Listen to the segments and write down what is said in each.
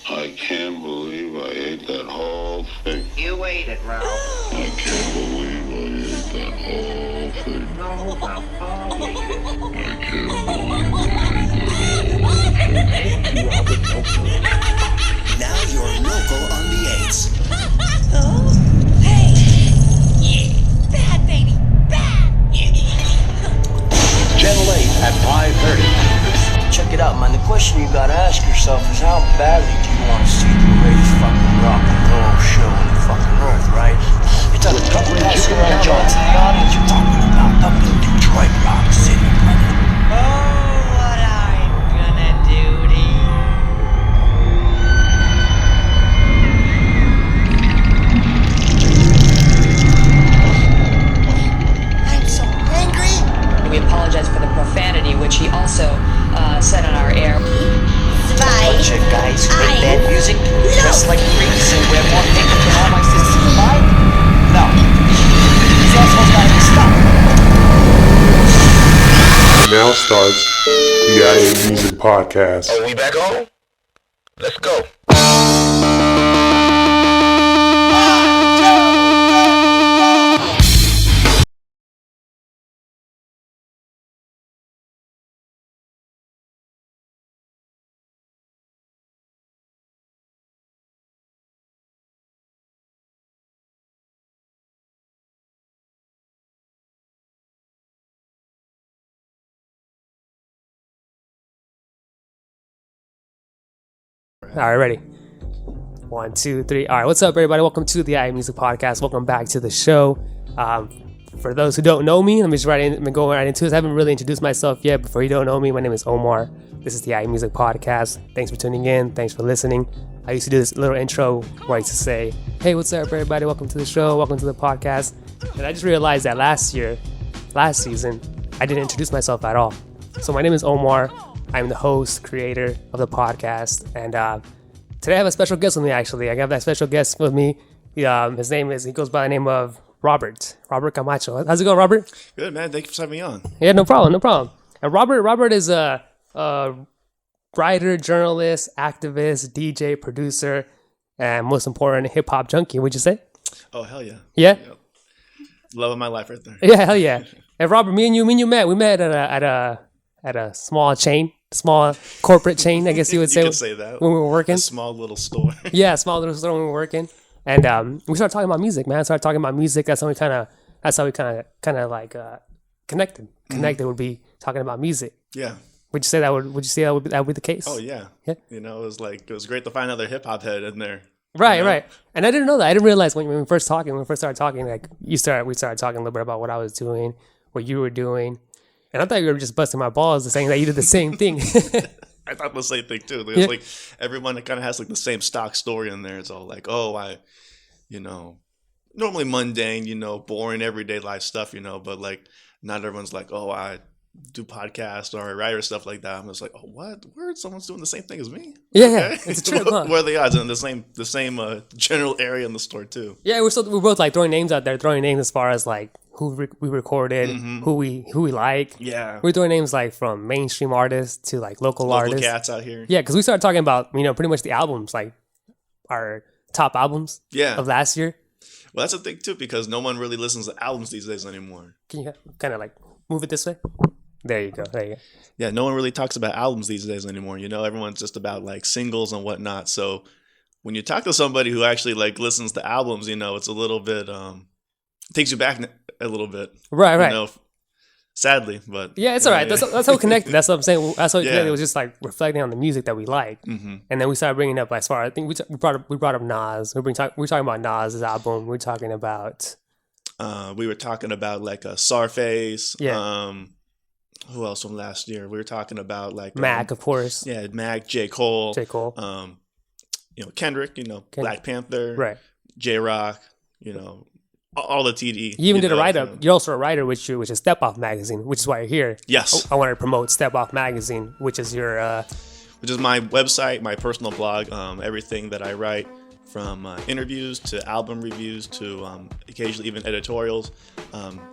I can't believe I ate that whole thing. You ate it, Ralph. I can't believe I ate that whole thing. No, Ralph. Oh, I can't believe I ate that whole thing. Now you're local on the 8s. Oh, hey! Yeah. Bad, baby, bad! Channel 8 at 5:30. Check it out, man. The question you gotta ask yourself is how badly do you want to see the greatest fucking rock and roll show on the fucking earth, right? You're talking couple passing around Johnson in the audience. You're talking about up in Detroit, Rock City, brother. Oh, what I'm gonna do to you. I'm so angry. We apologize for the profanity, which he also said on our air. Bunch of guys who make bad music, dress like freaks, and wear more makeup than all my sisters combined? No. These assholes gotta be stopped. Now starts the IA Music Podcast. Are we back on? Let's go. All right, ready? 1, 2, 3. All right, what's up, everybody? Welcome to the IA Music Podcast. Welcome back to the show. For those who don't know me, let me just go right into this. I haven't really introduced myself yet, but for you don't know me, my name is Omar. This is the IA Music Podcast. Thanks for tuning in. Thanks for listening. I used to do this little intro where I used to say, hey, what's up, everybody? Welcome to the show. Welcome to the podcast. And I just realized that last season, I didn't introduce myself at all. So my name is Omar. I'm the host, creator of the podcast, and today I have a special guest with me, actually. I got that special guest with me. He goes by the name of Robert Camacho. How's it going, Robert? Good, man. Thank you for having me on. Yeah, no problem. And Robert is a writer, journalist, activist, DJ, producer, and most important, hip-hop junkie, would you say? Oh, hell yeah. Yeah? Yep. Love of my life right there. Yeah, hell yeah. And Robert, me and you met. We met at a small corporate chain, I guess you would say. You could say that. When we were working. A small little store. Yeah, small little store when we were working. And we started talking about music, man. That's how we kind of like connected. Connected would be talking about music. Yeah. Would you say that would be the case? Oh, yeah. Yeah. You know, it was great to find another hip hop head in there. Right, you know? right. And I didn't know that. I didn't realize when we first started talking, like we started talking a little bit about what I was doing, what you were doing. And I thought you were just busting my balls saying that you did the same thing. I thought the same thing too. It's like everyone kind of has like the same stock story in there. It's all like, normally mundane, boring everyday life stuff, but like not everyone's like, oh, I do podcasts or I write or stuff like that. I'm just like, oh, what? Word? Someone's doing the same thing as me? Yeah, okay. It's true. What are the odds? In the same general area in the store too. Yeah, we're both like throwing names out there, as far as like who we recorded, who we like. Yeah, we're throwing names like from mainstream artists to like local artists. Cats out here. Yeah, because we started talking about pretty much the albums, like our top albums. of last year. Well, that's a thing too, because no one really listens to albums these days anymore. Can you kind of like move it this way? There you go. Yeah, no one really talks about albums these days anymore. Everyone's just about like singles and whatnot. So when you talk to somebody who actually like listens to albums, it's a little bit takes you back a little bit. Right. Sadly, but yeah, it's all right. That's how we connected. That's what I'm saying. That's how we connected. It was just like reflecting on the music that we like, and then we started bringing up as far. I think we brought up Nas. We're talking about Nas's album. We're talking about. We were talking about like a Sarface. Yeah. Who else from last year? We were talking about like Mac, of course. Yeah, Mac, J. Cole. Kendrick. Black Panther. Right. J-Rock. All the TD. You even did a write-up. You're also a writer, which is Step Off Magazine, which is why you're here. Yes. I wanted to promote Step Off Magazine, which is your... which is my website, my personal blog, everything that I write, from interviews to album reviews to occasionally even editorials.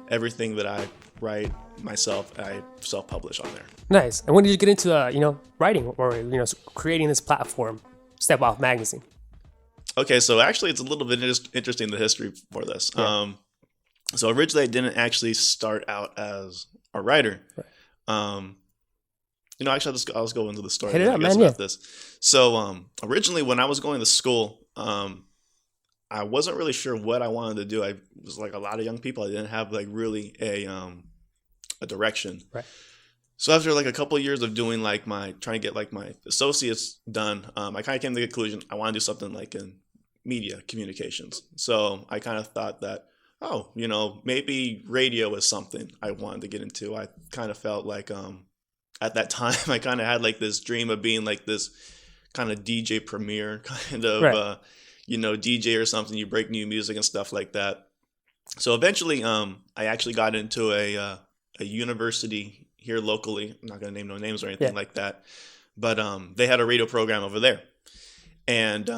Everything that I write myself, I self-publish on there. Nice. And when did you get into writing or creating this platform? Step Off magazine? Okay, so actually, it's a little bit interesting, the history for this. Yeah. So originally, I didn't actually start out as a writer. Right. Actually, I'll just go into the story. Hit it up, man. About this. So originally, when I was going to school, I wasn't really sure what I wanted to do. I was like a lot of young people. I didn't have like really a direction. Right. So after like a couple of years of doing like trying to get like my associates done, I kind of came to the conclusion I want to do something like in media communications. So I kind of thought that, maybe radio is something I wanted to get into. I kind of felt like at that time I kind of had like this dream of being like this kind of DJ premier kind of right. DJ or something. You break new music and stuff like that. So eventually I actually got into a university here locally. I'm not going to name no names or anything like that. But they had a radio program over there. And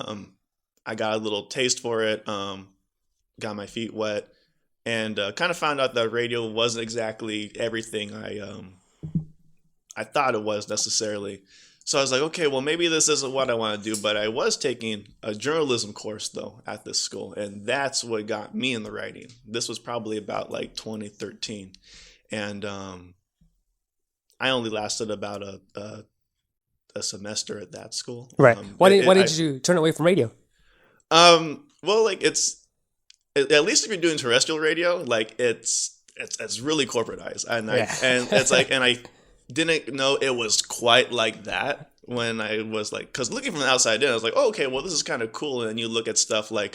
I got a little taste for it, got my feet wet, and kind of found out that radio wasn't exactly everything I thought it was necessarily. So I was like, okay, well, maybe this isn't what I want to do. But I was taking a journalism course, though, at this school. And that's what got me in the writing. This was probably about like 2013. And I only lasted about a semester at that school. Right. Why did you turn away from radio? Well, like at least if you're doing terrestrial radio, like it's really corporatized, and I didn't know it was quite like that when I was like, because looking from the outside in, I was like, oh, okay, well, this is kind of cool. And then you look at stuff like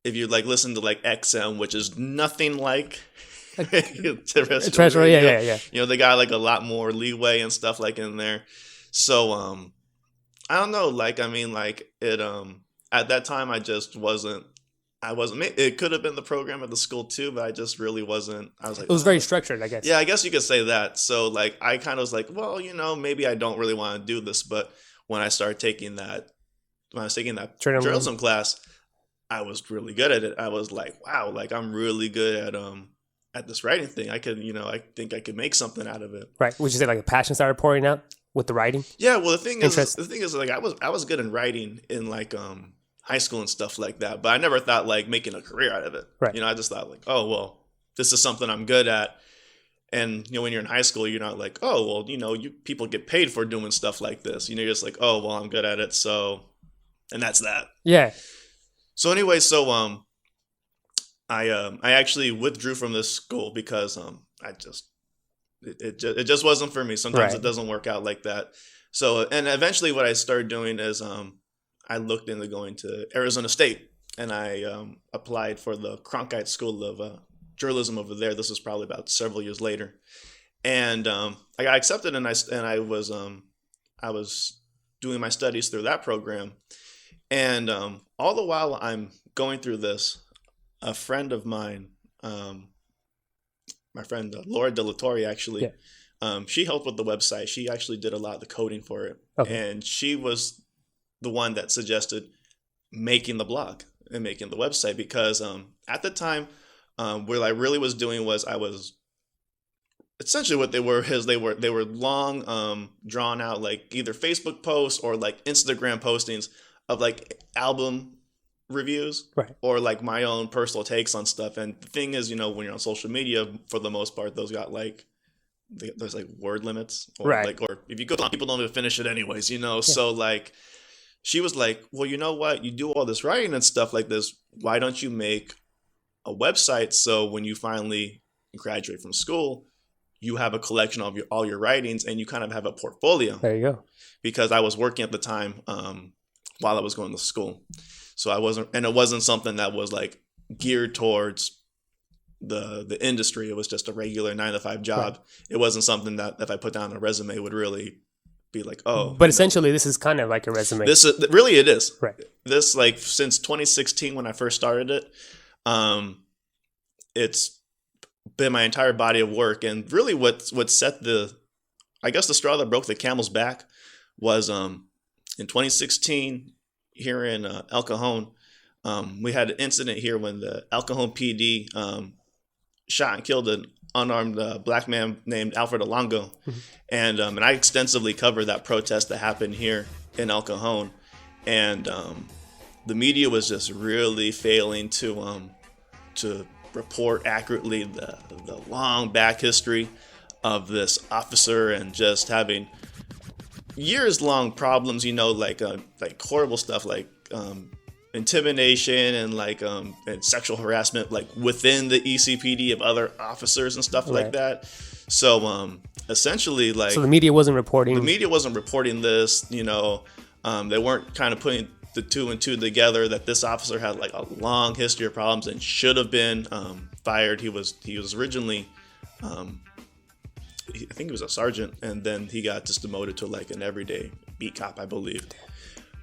if you like listen to like XM, which is nothing like terrestrial radio. Yeah. They got like a lot more leeway and stuff like in there. So I don't know. Like, I mean, like it at that time I just wasn't. It could have been the program at the school too, but I just really wasn't. I was like, it was very structured, I guess. Yeah, I guess you could say that. So like, I kind of was like, well, maybe I don't really want to do this. But when I started taking that, journalism class, I was really good at it. I was like, wow, like I'm really good at this writing thing. I could, I think I could make something out of it. Right. Would you say like a passion started pouring out with the writing? Yeah. Well, the thing is, like I was good in writing in like high school and stuff like that, but I never thought like making a career out of it. Right. I just thought like, oh, well, this is something I'm good at. And, when you're in high school, you're not like, oh, well, people get paid for doing stuff like this. You're just like, oh, well, I'm good at it. So, and that's that. Yeah. So anyway, I actually withdrew from this school because it just wasn't for me. Sometimes It doesn't work out like that. So, and eventually what I started doing is I looked into going to Arizona State, and I applied for the Cronkite School of Journalism over there. This was probably about several years later, and I got accepted, and I was doing my studies through that program, and all the while I'm going through this, a friend of mine, my friend Laura De La Torre, actually, she helped with the website. She actually did a lot of the coding for it, and she was the one that suggested making the blog and making the website, because at the time what I really was doing was I was essentially what they were long drawn out like either Facebook posts or like Instagram postings of like album reviews, right, or like my own personal takes on stuff. And the thing is, when you're on social media, for the most part, those got like there's like word limits, or right, or if you go on, people don't even finish it anyways, so like she was like, well, you know what? You do all this writing and stuff like this. Why don't you make a website so when you finally graduate from school, you have a collection of all your writings and you kind of have a portfolio? There you go. Because I was working at the time while I was going to school. So it wasn't something that was like geared towards the industry. It was just a regular 9-to-5 job. Right. It wasn't something that if I put down a resume would really be like, oh. But essentially, this is kind of like a resume. It is. Right. This, like, since 2016 when I first started it, it's been my entire body of work. And really what set the straw that broke the camel's back was in 2016 here in El Cajon, we had an incident here when the El Cajon PD shot and killed an unarmed black man named Alfred Alongo. Mm-hmm. And I extensively covered that protest that happened here in El Cajon, and the media was just really failing to report accurately the long back history of this officer, and just having years long problems, like horrible stuff like intimidation and and sexual harassment within the ECPD of other officers and stuff like that. So essentially so the media wasn't reporting. The media wasn't reporting this. They weren't kind of putting the two and two together, that this officer had a long history of problems and should have been fired. He was originally I think he was a sergeant, and then he got just demoted to an everyday beat cop, I believe.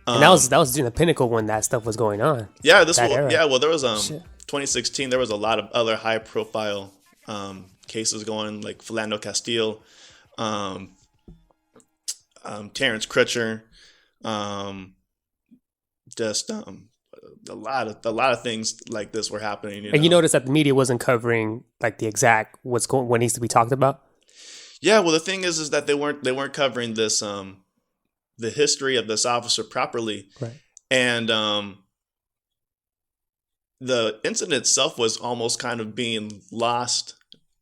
And that was during the pinnacle when that stuff was going on. Yeah, well, there was 2016. There was a lot of other high profile cases going, like Philando Castile, Terrence Crutcher, just a lot of things like this were happening. And you noticed that the media wasn't covering the exact what needs to be talked about. Yeah, well, the thing is that they weren't covering this the history of this officer properly, right? And the incident itself was almost kind of being lost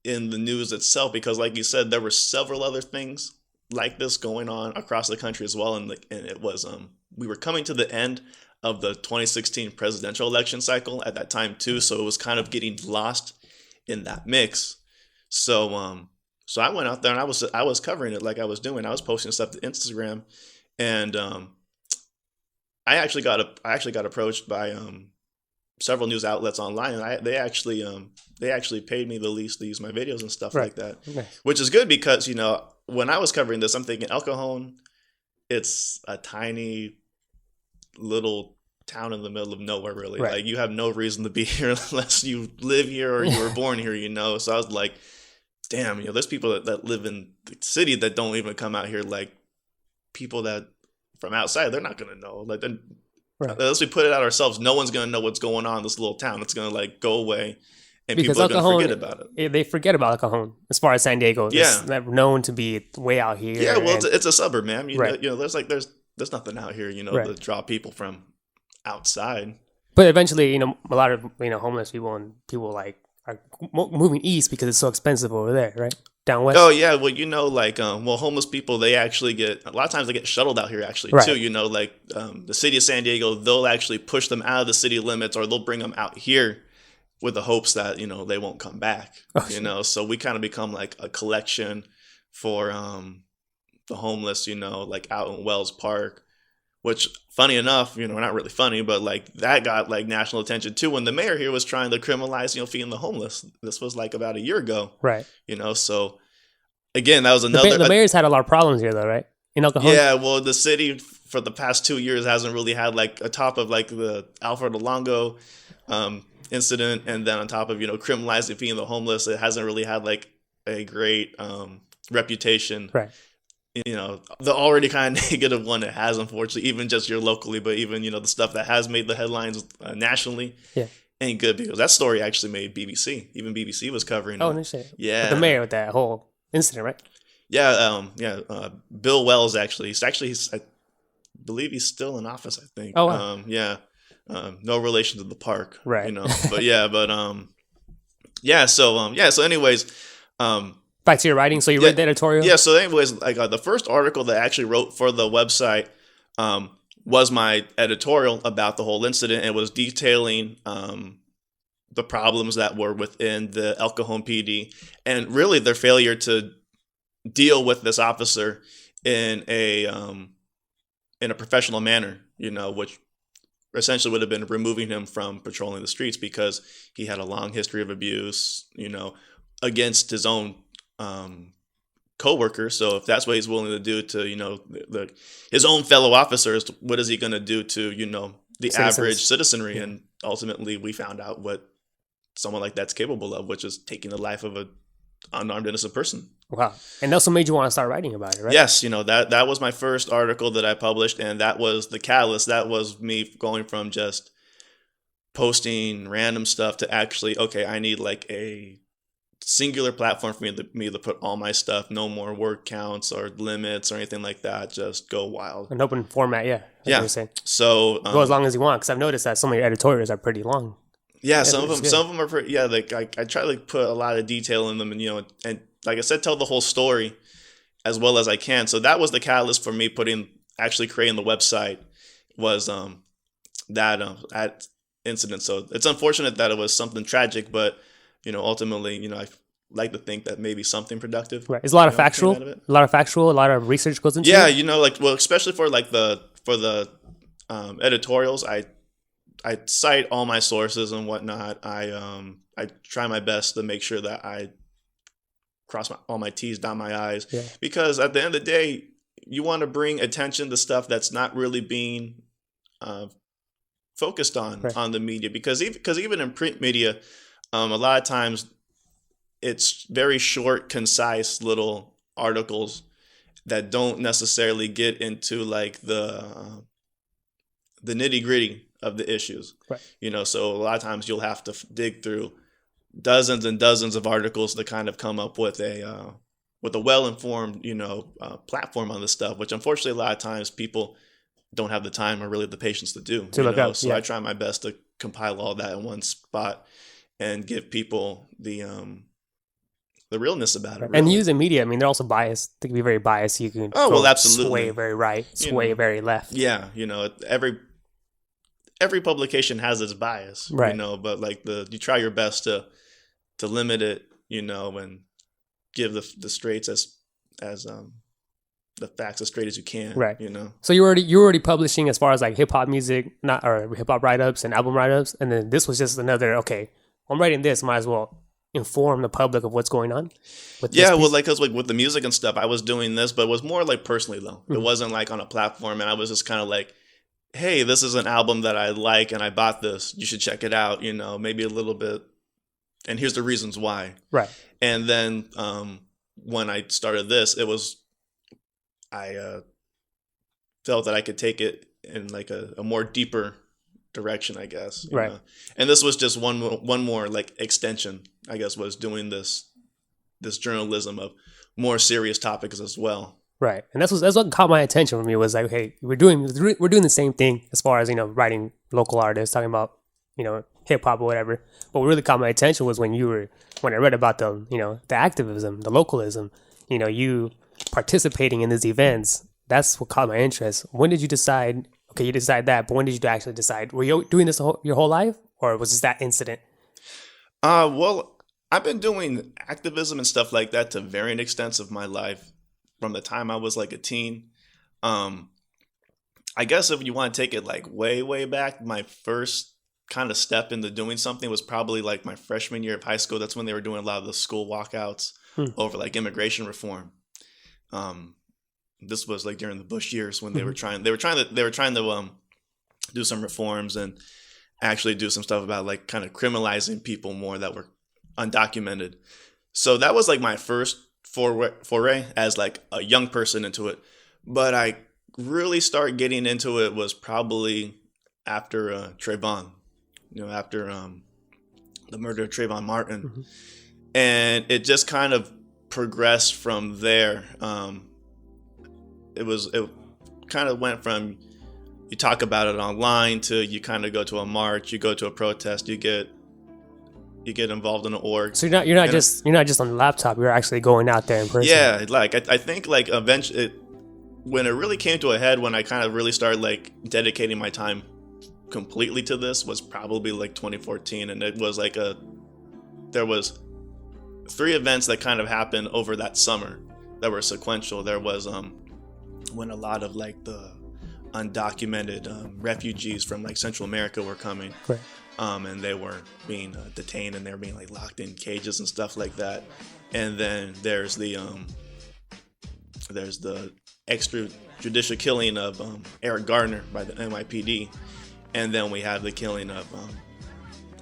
in the news itself, because, like you said, there were several other things like this going on across the country as well, and it was we were coming to the end of the 2016 presidential election cycle at that time too, so it was kind of getting lost in that mix. So so I went out there and I was covering it like I was doing. I was posting stuff to Instagram, and I actually got approached by several news outlets online, and they actually paid me the least to use my videos and stuff like that, which is good, because when I was covering this, I'm thinking El Cajon, it's a tiny little town in the middle of nowhere, really. Right. You have no reason to be here unless you live here or you were born here, So I was like, damn, there's people that live in the city that don't even come out here. People that from outside, they're not gonna know. Unless we put it out ourselves, no one's gonna know what's going on in this little town. It's gonna go away, and because people are gonna forget about it. They forget about El Cajon as far as San Diego. Yeah, they're known to be way out here. Yeah, well, it's a suburb, man. There's nothing out here, to draw people from outside. But eventually, a lot of homeless people and people are moving east because it's so expensive over there, right? Down west. Oh yeah, well, homeless people, they actually get, a lot of times they get shuttled out here actually too. The city of San Diego, they'll actually push them out of the city limits, or they'll bring them out here with the hopes that they won't come back. So we kind of become a collection for the homeless, out in Wells Park, which, funny enough, not really funny, but that got national attention too when the mayor here was trying to criminalize, feeding the homeless. This was about a year ago, right? So again, that was another. The mayor's had a lot of problems here, though, right? In El Cajon. Yeah, well, the city for the past 2 years hasn't really had a top of the Alfredo Longo incident, and then on top of criminalizing feeding the homeless, it hasn't really had a great reputation, right? The already kind of negative one it has, unfortunately, even just here locally, but even the stuff that has made the headlines nationally, ain't good, because that story actually made BBC. Even BBC was covering it. Oh, no shit. Yeah, with the mayor with that whole incident, right? Yeah, Bill Wells actually. I believe he's still in office, I think. Oh, wow. No relation to the park, right? But So anyways, back to your writing. So you read the editorial? Yeah. So anyways, the first article that I actually wrote for the website was my editorial about the whole incident. It was detailing the problems that were within the El Cajon PD, and really their failure to deal with this officer in a professional manner, which essentially would have been removing him from patrolling the streets, because he had a long history of abuse, against his own co-worker. So if that's what he's willing to do to his own fellow officers, what is he going to do to the Citizens. average citizenry? And ultimately we found out what someone like that's capable of, which is taking the life of an unarmed innocent person. Wow. And that's what made you want to start writing about it, right? Yes, that was my first article that I published, and that was the catalyst. That was me going from just posting random stuff to actually, okay, I need singular platform for me to put all my stuff. No more word counts or limits or anything like that. Just go wild. An open format, yeah. That's what Yeah. you're saying. So Go as long as you want, because I've noticed that some of your editorials are pretty long. yeah, some it's of good. them are pretty. Yeah, like I try to put a lot of detail in them, and and like I said, tell the whole story as well as I can. So that was the catalyst for me actually creating the website. Was that incident. So it's unfortunate that it was something tragic, but ultimately, I like to think that maybe something productive. Right. It's a lot of came factual, out of it. a lot of research goes into Yeah, it. especially for the editorials, I cite all my sources and whatnot. I try my best to make sure that I cross all my T's, dot my I's, because at the end of the day, you want to bring attention to stuff that's not really being focused on the media, because even in print media, a lot of times it's very short, concise little articles that don't necessarily get into like the nitty gritty of the issues. Right. So a lot of times you'll have to dig through dozens and dozens of articles to kind of come up with a well-informed, platform on this stuff, which unfortunately a lot of times people don't have the time or really the patience to do. Look up, so I try my best to compile all that in one spot and give people the realness about it. Really. And using media, I mean, they're also biased. They can be very biased. You can absolutely sway very right, sway very left. Yeah, every publication has its bias, right? But like you try your best to limit it, and give the straights as the facts as straight as you can, right? So you're already publishing as far as like hip hop music, or hip hop write ups and album write ups, and then this was just another. Okay, I'm writing this. Might as well inform the public of what's going on. Because like with the music and stuff, I was doing this, but it was more like personally though. Mm-hmm. It wasn't like on a platform, and I was just kind of like, hey, this is an album that I like, and I bought this. You should check it out. Maybe a little bit, and here's the reasons why. Right. And then when I started this, I felt that I could take it in like a more deeper direction, I guess. Right. And this was just one more like extension, I guess, was doing this journalism of more serious topics as well. Right. And that's what caught my attention from you was like, hey, we're doing the same thing as far as, writing local artists, talking about, hip hop or whatever. But what really caught my attention was when I read about the activism, the localism, you participating in these events. That's what caught my interest. When did you decide? Okay, you decide that, but when did you actually decide? Were you doing this your whole life, or was this that incident? Well, I've been doing activism and stuff like that to varying extents of my life from the time I was like a teen. I guess if you want to take it like way, way back, my first kind of step into doing something was probably like my freshman year of high school. That's when they were doing a lot of the school walkouts over like immigration reform. This was like during the Bush years when they were trying to do some reforms and actually do some stuff about like kind of criminalizing people more that were undocumented. So that was like my first foray as like a young person into it. But I really started getting into it was probably after Trayvon, after the murder of Trayvon Martin. Mm-hmm. And it just kind of progressed from there. It kind of went from you talk about it online to you kind of go to a march, you go to a protest, you get involved in an org. So you're not just on the laptop. You're actually going out there in person. Yeah, like I think like eventually, when it really came to a head, when I kind of really started like dedicating my time completely to this, was probably like 2014, and it was like there was 3 events that kind of happened over that summer that were sequential. There was when a lot of like the undocumented refugees from like Central America were coming. Right. And they were being detained, and they were being like locked in cages and stuff like that. And then there's the extrajudicial killing of Eric Gardner by the NYPD, and then we have the killing of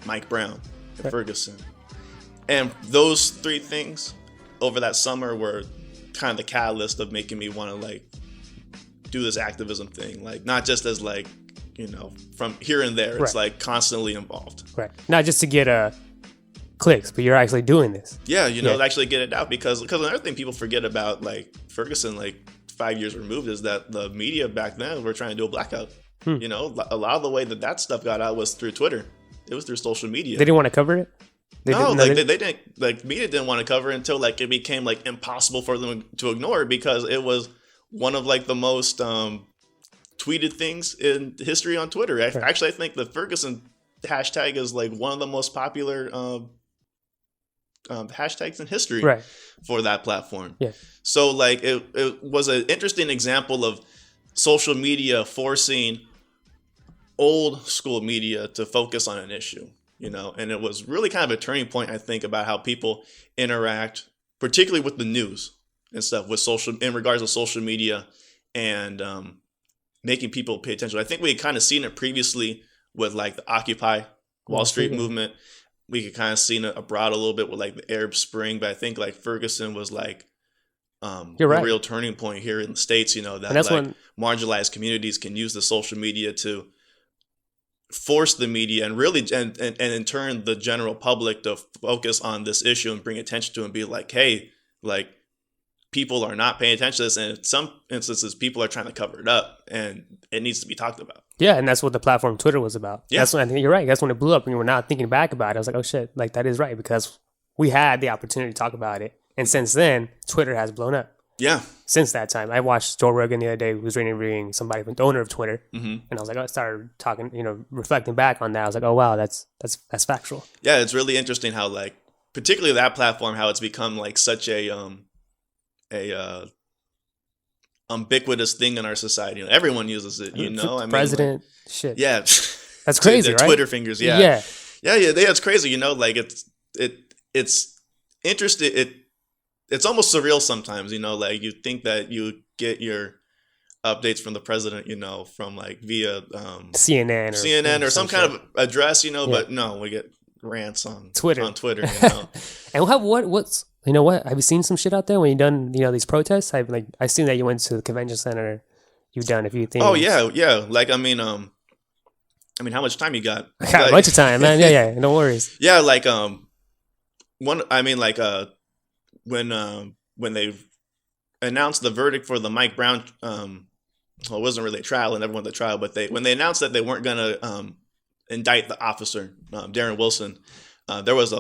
Mike Brown in Ferguson. And those 3 things over that summer were kind of the catalyst of making me want to like do this activism thing, like not just as like from here and there. It's like constantly involved. Right. Not just to get a clicks, but you're actually doing this. Yeah, actually get it out because another thing people forget about like Ferguson, like 5 years removed, is that the media back then were trying to do a blackout. A lot of the way that stuff got out was through Twitter. It was through social media. They didn't want to cover it. They didn't. Like media didn't want to cover it until like it became like impossible for them to ignore because it was one of like the most tweeted things in history on Twitter. Actually, I think the Ferguson hashtag is like one of the most popular hashtags in history for that platform. Yeah. So like it was an interesting example of social media forcing old school media to focus on an issue, and it was really kind of a turning point, I think, about how people interact, particularly with the news and stuff in regards to social media and making people pay attention. I think we had kind of seen it previously with like the Occupy Wall Street movement. We could kind of seen it abroad a little bit with like the Arab Spring, but I think like Ferguson was like a real turning point here in the States, that like when marginalized communities can use the social media to force the media and really and in turn the general public to focus on this issue and bring attention to it and be like, hey, like people are not paying attention to this, and in some instances people are trying to cover it up and it needs to be talked about. Yeah, and that's what the platform Twitter was about. Yeah. That's when I think you're right. That's when it blew up and we're not thinking back about it. I was like, oh shit, like that is right, because we had the opportunity to talk about it. And since then, Twitter has blown up. Yeah. Since that time. I watched Joe Rogan the other day, who was interviewing somebody from the owner of Twitter. And I was like, I started talking, reflecting back on that. I was like, oh wow, that's factual. Yeah, it's really interesting how like, particularly that platform, how it's become like such a ubiquitous thing in our society. Everyone uses it, president, like, shit. Yeah. That's crazy, right? Twitter fingers, yeah. Yeah, it's crazy, like it's interesting. It's almost surreal sometimes, like you think that you get your updates from the president, from like via CNN or some kind of address, but no, we get rants on Twitter. And what's have you seen some shit out there when you done these protests? I've seen that you went to the convention center. You've done a few things. Oh yeah. Like I mean, how much time you got? I got a bunch of time, man. Yeah. No worries. Yeah, like when they announced the verdict for the Mike Brown, it wasn't really a trial, and everyone went to trial, but when they announced that they weren't gonna indict the officer, Darren Wilson, there was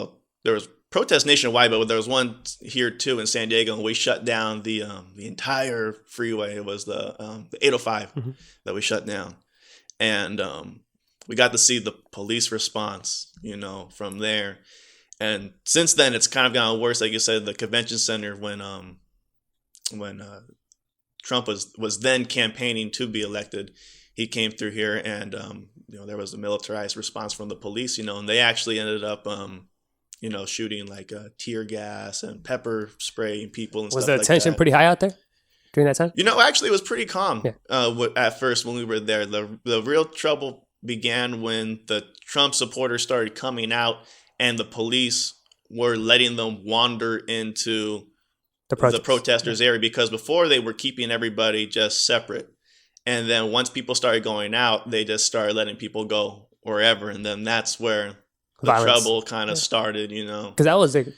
protests nationwide, but there was one here too in San Diego, and we shut down the entire freeway. It was the 805 that we shut down, and we got to see the police response, from there. And since then, it's kind of gotten worse. Like you said, the convention center, when Trump was then campaigning to be elected, he came through here, and there was a militarized response from the police, and they actually ended up shooting like tear gas and pepper spraying people and stuff like that. Was the tension pretty high out there during that time? Actually, it was pretty calm at first when we were there. The real trouble began when the Trump supporters started coming out and the police were letting them wander into the protesters' area, because before they were keeping everybody just separate. And then once people started going out, they just started letting people go wherever. And then that's where the trouble kind of started, Because that was it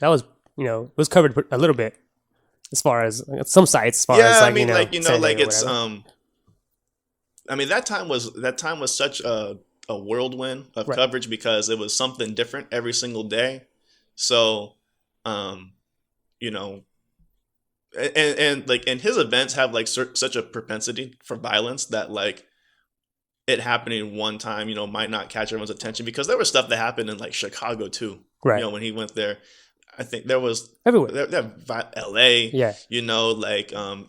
was covered a little bit as far as some sites, as far as that time was such a whirlwind of coverage, because it was something different every single day. So, and his events have like such a propensity for violence that like it happening one time, might not catch everyone's attention, because there was stuff that happened in like Chicago too. Right. When he went there, I think there was everywhere. LA,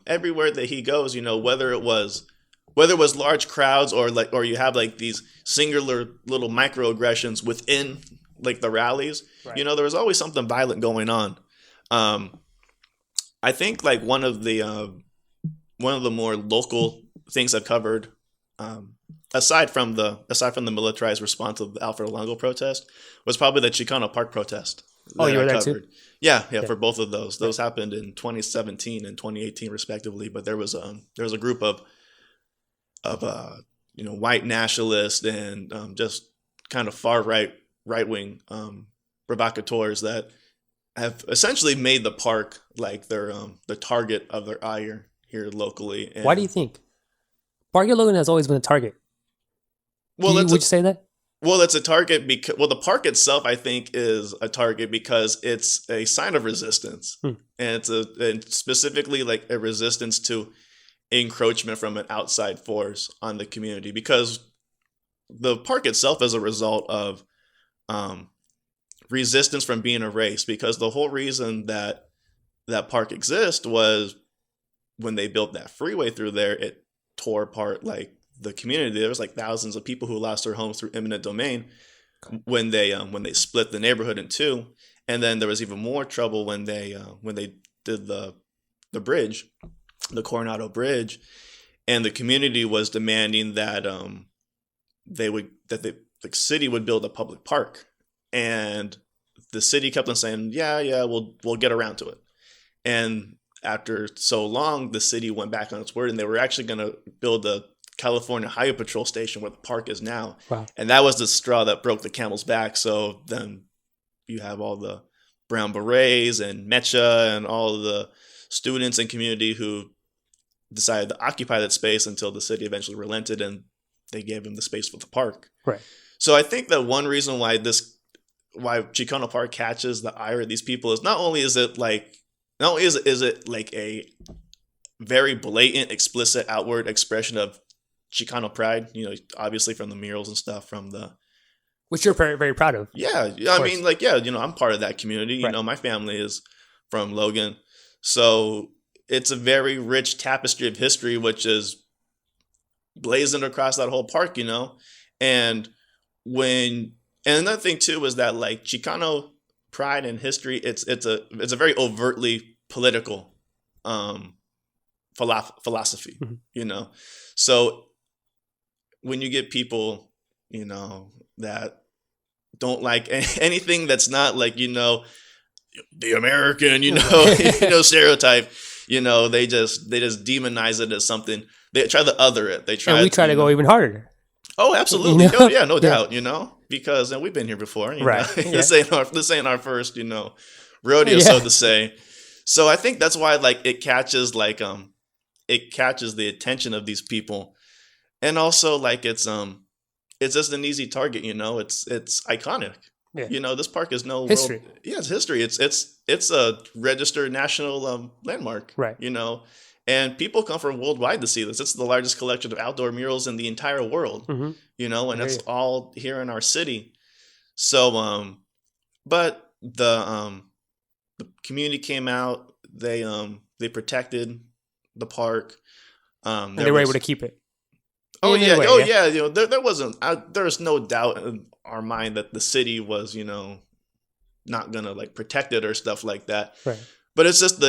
everywhere that he goes, whether it was large crowds or you have like these singular little microaggressions within like the rallies, there was always something violent going on. I think like one of the more local things I've covered, aside from the militarized response of the Alfred Longo protest, was probably the Chicano Park protest. Oh, you were there too? Yeah, for both of those. Those happened in 2017 and 2018 respectively. But there was a group of white nationalists and just kind of far right wing provocateurs that have essentially made the park like their the target of their ire here locally. And, Why do you think Parque Logan has always been a target? well, Would you say that? Well, it's a target because, well, the park itself, I think, is a target because it's a sign of resistance. And and specifically like a resistance to encroachment from an outside force on the community, because the park itself is a result of resistance from being erased, because the whole reason that that park exists was when they built that freeway through there, it tore apart like the community. There was like thousands of people who lost their homes through eminent domain when they split the neighborhood in two. And then there was even more trouble when they did the bridge, the Coronado Bridge, and the community was demanding that the city would build a public park, and the city kept on saying, yeah, we'll get around to it. And after so long, the city went back on its word, and they were actually going to build a California Highway Patrol station where the park is now. Wow. And that was the straw that broke the camel's back. So then you have all the Brown Berets and Mecha and all the students and community who decided to occupy that space until the city eventually relented and they gave him the space for the park. Right. So I think that one reason why Chicano Park catches the ire of these people is not only is it like a very blatant, explicit, outward expression of Chicano pride, obviously from the murals and stuff Which you're very, very proud of. Yeah. I mean, like, yeah, I'm part of that community. Right. My family is from Logan. So it's a very rich tapestry of history, which is blazoned across that whole park, And another thing too is that like Chicano pride and history, it's a very overtly political philosophy, So when you get people, that don't like anything that's not like, the American, stereotype, they just demonize it as something. They try to other it. We try to go even harder. Oh, absolutely. No doubt, because we've been here before. Right. This ain't our first, rodeo, so to say. So I think that's why like it catches the attention of these people. And also like it's just an easy target, it's iconic. Yeah. This park is no history. It's history. It's a registered national landmark. Right. And people come from worldwide to see this. It's the largest collection of outdoor murals in the entire world. And it's all here in our city. So but the community came out, they protected the park. And they were able to keep it. Yeah. There's no doubt in our mind that the city was, not gonna like protect it or stuff like that. Right. But it's just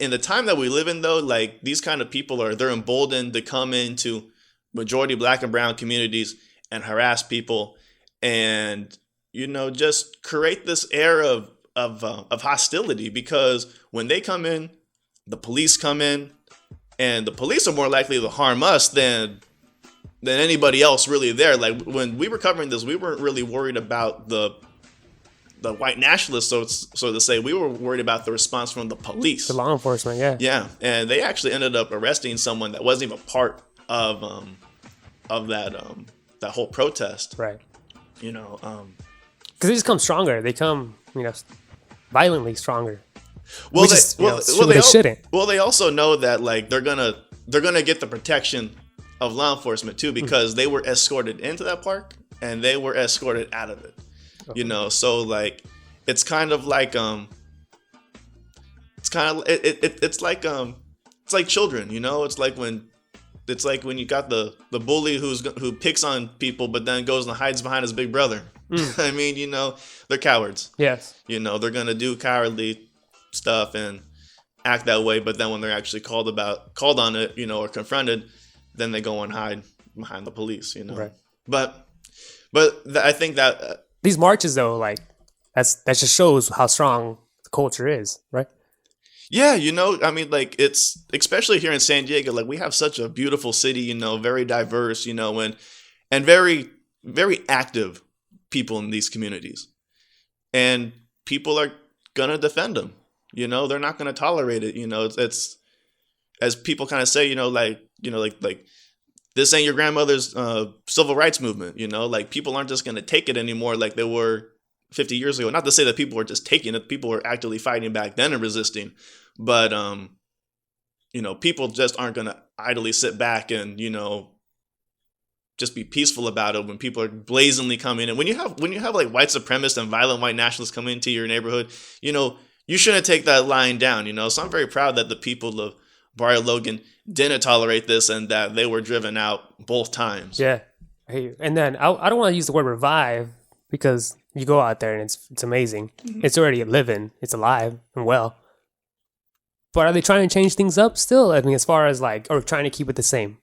in the time that we live in, though, like these kind of people they're emboldened to come into majority Black and brown communities and harass people, and just create this air of hostility, because when they come in, the police come in, and the police are more likely to harm us than anybody else really there. Like when we were covering this, we weren't really worried about the white nationalists, so to say. We were worried about the response from the police, the law enforcement. Yeah, and they actually ended up arresting someone that wasn't even part of that whole protest. Right. Because they just come stronger. They come, violently stronger. Well, they shouldn't. Well, they also know that like they're gonna get the protection of law enforcement too, because they were escorted into that park and they were escorted out of it. Okay. So like it's kind of like it's like children, it's like when you got the bully who picks on people but then goes and hides behind his big brother. I mean, they're cowards. Yes. They're gonna do cowardly stuff and act that way, but then when they're actually called on it, or confronted, then they go and hide behind the police. Right. But I think that these marches, though, like that just shows how strong the culture is, right? Yeah, I mean, like it's especially here in San Diego, like we have such a beautiful city, very diverse, and very, very active people in these communities. and people are gonna defend them. They're not gonna tolerate it. It's as people kind of say, like this ain't your grandmother's civil rights movement. Like people aren't just gonna take it anymore like they were 50 years ago. Not to say that people were just taking it; people were actively fighting back then and resisting. But people just aren't gonna idly sit back and just be peaceful about it when people are blazingly coming in. When you have like white supremacists and violent white nationalists come into your neighborhood, you shouldn't take that line down. So I'm very proud that the people of Barrio Logan didn't tolerate this and that they were driven out both times. Yeah. Hey, and then I don't want to use the word revive because you go out there and it's amazing. Mm-hmm. It's already living. It's alive and well. But are they trying to change things up still? I mean, as far as like, or trying to keep it the same?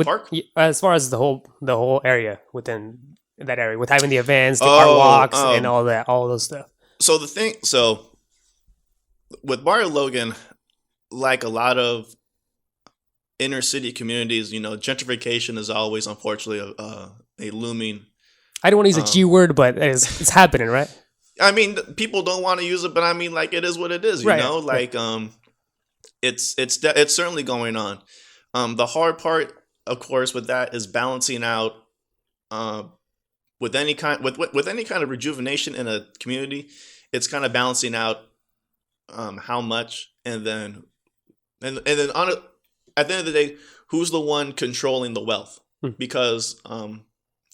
Park? As far as the whole area within that area, with having the events, the art walks, and all those stuff. So with Barrio Logan, like a lot of inner city communities, gentrification is always unfortunately a looming. I don't want to use a G word, but it's happening, right? I mean, people don't want to use it, but I mean, like it is what it is, you know. Like it's certainly going on. The hard part, of course, with that is balancing out with any kind of rejuvenation in a community. It's kind of balancing out how much, and then at the end of the day, who's the one controlling the wealth? Because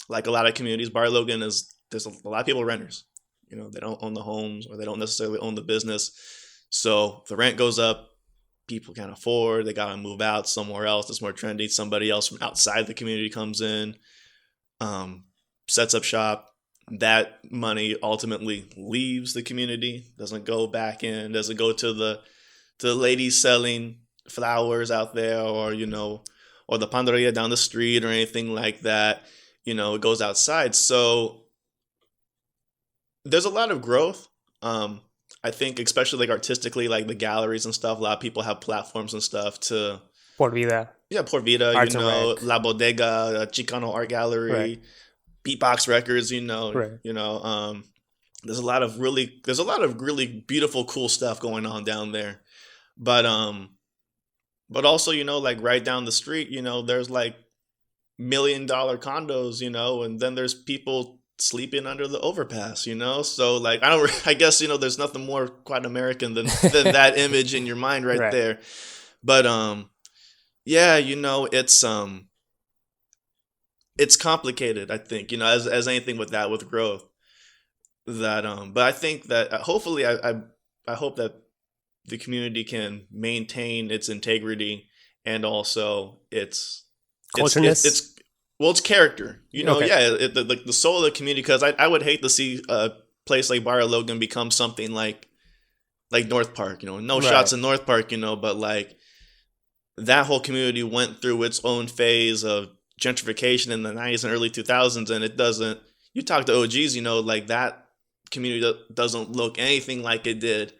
like a lot of communities, Barrio Logan there's a lot of people are renters. They don't own the homes or they don't necessarily own the business. So the rent goes up. People can't afford. They got to move out somewhere else that's more trendy. Somebody else from outside the community comes in, sets up shop. That money ultimately leaves the community, doesn't go back in, doesn't go to the ladies selling flowers out there or the panderia down the street or anything like that. It goes outside. So there's a lot of growth. I think especially like artistically, like the galleries and stuff, a lot of people have platforms and stuff to Por Vida. Yeah, Por Vida, La Bodega, Chicano Art Gallery, right. Beatbox Records, right. There's a lot of really beautiful, cool stuff going on down there. But also, like right down the street, there's like $1 million condos, and then there's people sleeping under the overpass, so like I guess there's nothing more quite American than that image in your mind right there. But yeah, it's complicated, I think, as anything with growth, that but I think that hopefully I hope that the community can maintain its integrity and also its cultureness. It's character, Okay. Yeah, the soul of the community. Because I would hate to see a place like Barrio Logan become something like North Park, no shots in North Park, but like that whole community went through its own phase of gentrification in the 90s and early 2000s, and it doesn't. You talk to OGs, like that community doesn't look anything like it did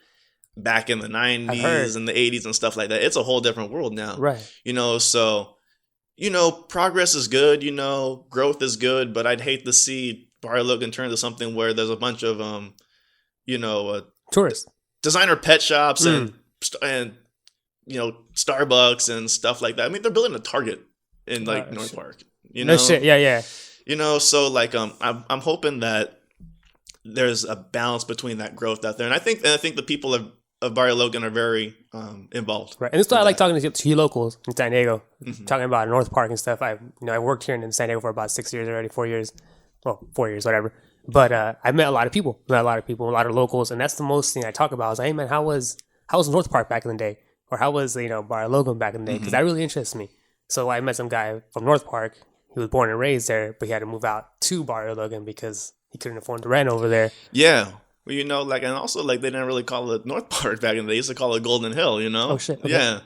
back in the 90s and the 80s and stuff like that. It's a whole different world now, right? So. Progress is good, growth is good, but I'd hate to see Barrio Logan turn to something where there's a bunch of, tourists, designer pet shops and Starbucks and stuff like that. I mean, they're building a Target in North Park, No shit, yeah. So like, I'm hoping that there's a balance between that growth out there, and I think the people of Barrio Logan are very involved. Right. And it's why I like talking to you locals in San Diego, talking about North Park and stuff. I worked here in San Diego for about 6 years already, 4 years. Well, 4 years, whatever. But I met a lot of people, a lot of locals. And that's the most thing I talk about. I was like, hey, man, how was North Park back in the day? Or how was, Barrio Logan back in the day? Because that really interests me. So I met some guy from North Park. He was born and raised there, but he had to move out to Barrio Logan because he couldn't afford the rent over there. Yeah. Well, and also, they didn't really call it North Park back in the day. They used to call it Golden Hill, Oh, shit. Okay. Yeah.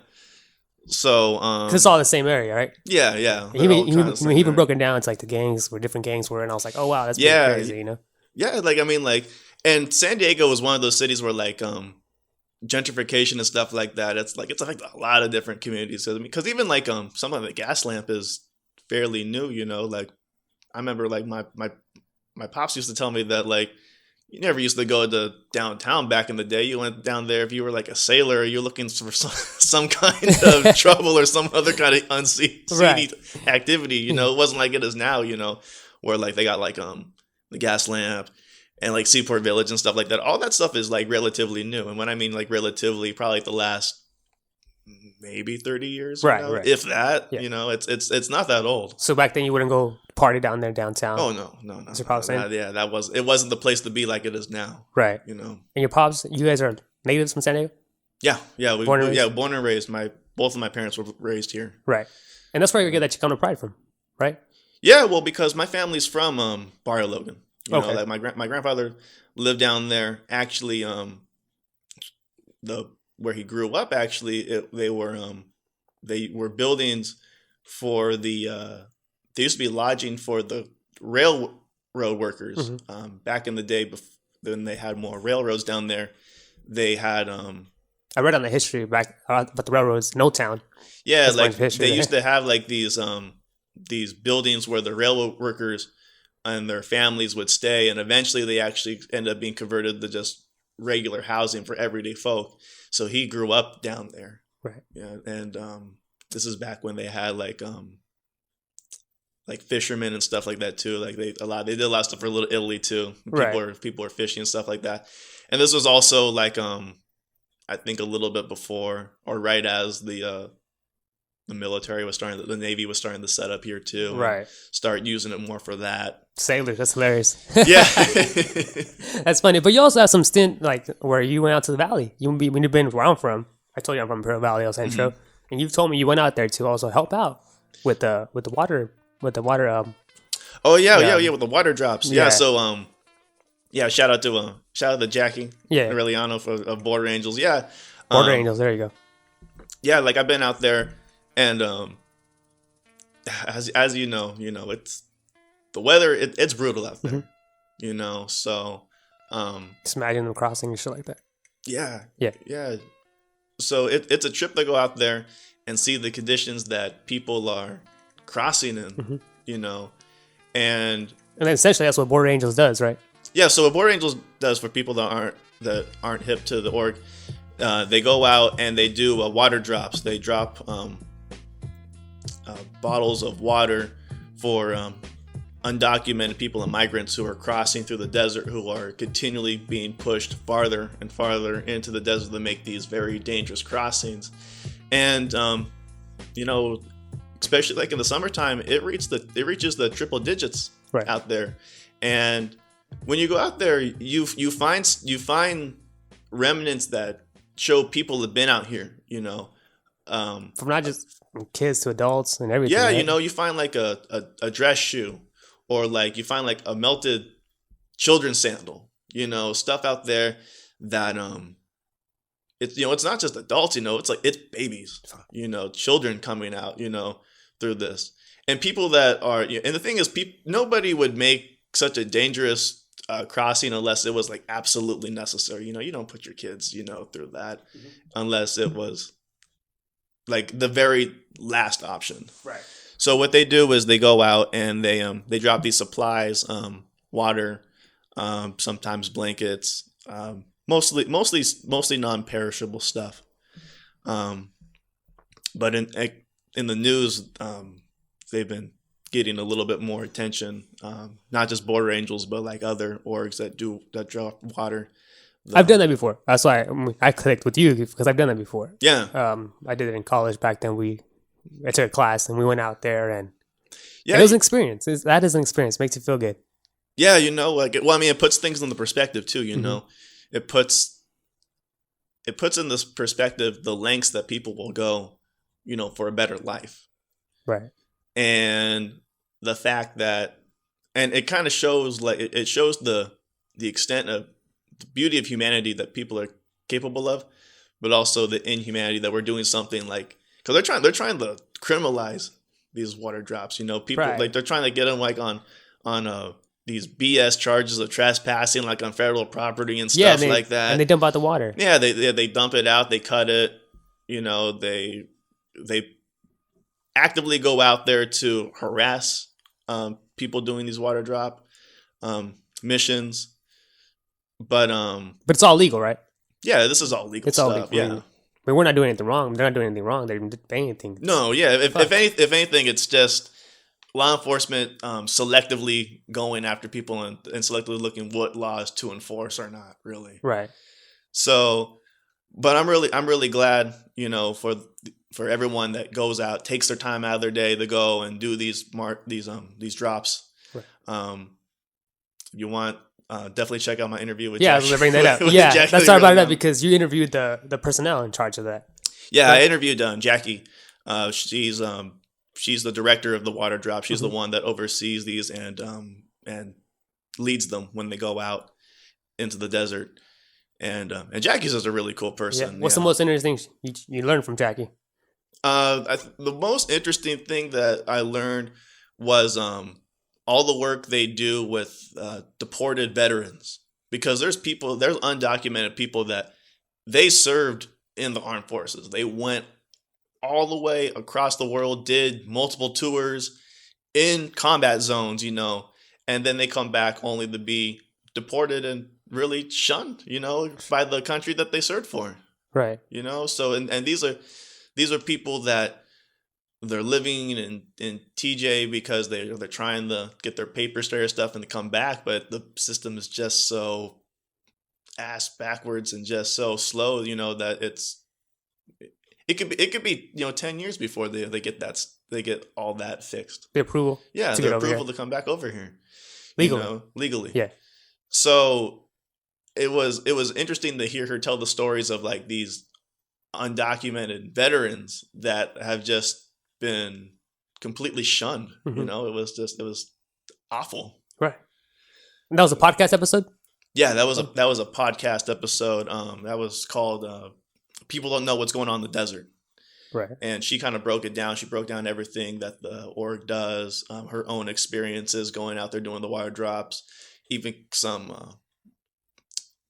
So, because it's all the same area, right? Yeah. He even broke it down. It's like the gangs, where different gangs were, and I was like, oh, wow, that's pretty crazy, Yeah, and San Diego was one of those cities where, gentrification and stuff like that, it's a lot of different communities. Because even, some of the gas lamp is fairly new, I remember, my pops used to tell me that, you never used to go to downtown back in the day. You went down there if you were like a sailor, you're looking for some kind of trouble or some other kind of unseen Right. activity. You know, it wasn't like it is now. You know, where like they got like the gas lamp and like Seaport Village and stuff like that. All that stuff is like relatively new. And when I mean like relatively, probably like the last maybe 30 years, Right, you know? right. If that. Yeah. You know, it's not that old. So back then you wouldn't go party down there downtown. Oh no. Is your pops saying? Yeah, it wasn't the place to be like it is now. Right. You know. And your pops, you guys are natives from San Diego? Yeah, Born and raised? born and raised. Both of my parents were raised here. Right. And that's where you get that Chicano pride from, right? Yeah, well, because my family's from Barrio Logan. You Okay. know, like my grandfather lived down there. Actually, where he grew up, actually, they were buildings for the. They used to be lodging for the railroad workers. Mm-hmm. Back in the day, when they had more railroads down there, they had. I read on the history back about the railroads in Old Town. Yeah, That's like my history they there. used to have like these buildings where the railroad workers and their families would stay, and eventually they actually ended up being converted to just regular housing for everyday folk. So he grew up down there. Right. Yeah, and this is back when they had like fishermen and stuff like that too. Like they did a lot of stuff for Little Italy too. People were fishing and stuff like that. And this was also like I think a little bit before or right as the military was starting, the Navy was starting to set up here too. Right. Start using it more for that. Sailors, that's hilarious. Yeah. That's funny. But you also have some stint like where you went out to the valley. When you've been where I'm from, I told you I'm from Imperial Valley, El Centro, and you've told me you went out there to also help out with the water Oh yeah, with the water drops. Yeah. Yeah. So shout out to Jackie Aureliano of Border Angels. Yeah. Border Angels. There you go. Yeah, like I've been out there, and as you know, it's the weather. It's brutal out there. You know, so Just imagine them crossing and shit like that. yeah. Yeah. So it's a trip to go out there and see the conditions that people are crossing in. You know, and then essentially that's what Border Angels does, right? yeah. So what Border Angels does for people that aren't hip to the org, they go out and they do water drops. They drop bottles of water for undocumented people and migrants who are crossing through the desert, who are continually being pushed farther and farther into the desert to make these very dangerous crossings. And you know, especially like in the summertime, it reaches the triple digits Right. out there. And when you go out there, you find remnants that show people have been out here. You know, From not just kids to adults and everything. yeah, right? you know, you find like a dress shoe, or like you find like a melted children's sandal. You know, stuff out there that it's not just adults. You know, it's babies. You know, children coming out. You know, through this, and people that are. And the thing is, nobody would make such a dangerous crossing unless it was like absolutely necessary. You know, you don't put your kids, through that unless it was like the very last option. Right. So what they do is they go out and they drop these supplies, water, sometimes blankets, mostly non-perishable stuff. But in the news, they've been getting a little bit more attention, not just Border Angels, but like other orgs that drop water. I've done that before. That's why I clicked with you, because I've done that before. Yeah. I did it in college back then. I took a class and we went out there, and Yeah. it was an experience. That is an experience. Makes you feel good. Yeah, it puts things into perspective too, you know. It puts in this perspective the lengths that people will go, for a better life. Right. And the fact that, and it kind of shows, like, it shows the extent of the beauty of humanity that people are capable of, but also the inhumanity that we're doing something like, because they're trying to criminalize these water drops, people, Right. like they're trying to get them like on these BS charges of trespassing, like on federal property and stuff like that. And they dump out the water. Yeah, they dump it out, they cut it, they actively go out there to harass people doing these water drop missions. But But it's all legal, right? yeah, this is all legal It's stuff. all legal. Yeah. I mean, we're not doing anything wrong. They're not doing anything wrong. They didn't pay anything. No, yeah. If anything, it's just law enforcement selectively going after people and selectively looking what laws to enforce or not, really. Right. So, but I'm really glad, for everyone that goes out, takes their time out of their day to go and do these drops. Right. If you want, definitely check out my interview with Yeah, I Jackie. was gonna bring that up. with Yeah, Jackie that's why I brought it up Robinson. because you interviewed the personnel in charge of that. Yeah, Right. I interviewed Jackie. She's the director of the water drop. She's the one that oversees these and leads them when they go out into the desert. And Jackie's just a really cool person. Yeah. What's the most interesting you learned from Jackie? The most interesting thing that I learned was all the work they do with deported veterans, because there's undocumented people that they served in the armed forces. They went all the way across the world, did multiple tours in combat zones, and then they come back only to be deported and really shunned, by the country that they served for. Right. So and these are people that they're living in TJ because they're trying to get their papers straight or stuff and to come back, but the system is just so ass backwards and just so slow, that it could be 10 years before they get all that fixed. The approval. Yeah, to the get over approval here. to come back over here. Legally. Legally. Yeah. So it was interesting to hear her tell the stories of like these undocumented veterans that have just been completely shunned. Mhm. It was awful. Right. And that was a podcast episode? Yeah, that was a podcast episode. That was called People Don't Know What's Going On in the Desert. Right. And she kind of broke it down. She broke down everything that the org does, her own experiences going out there doing the wire drops, even some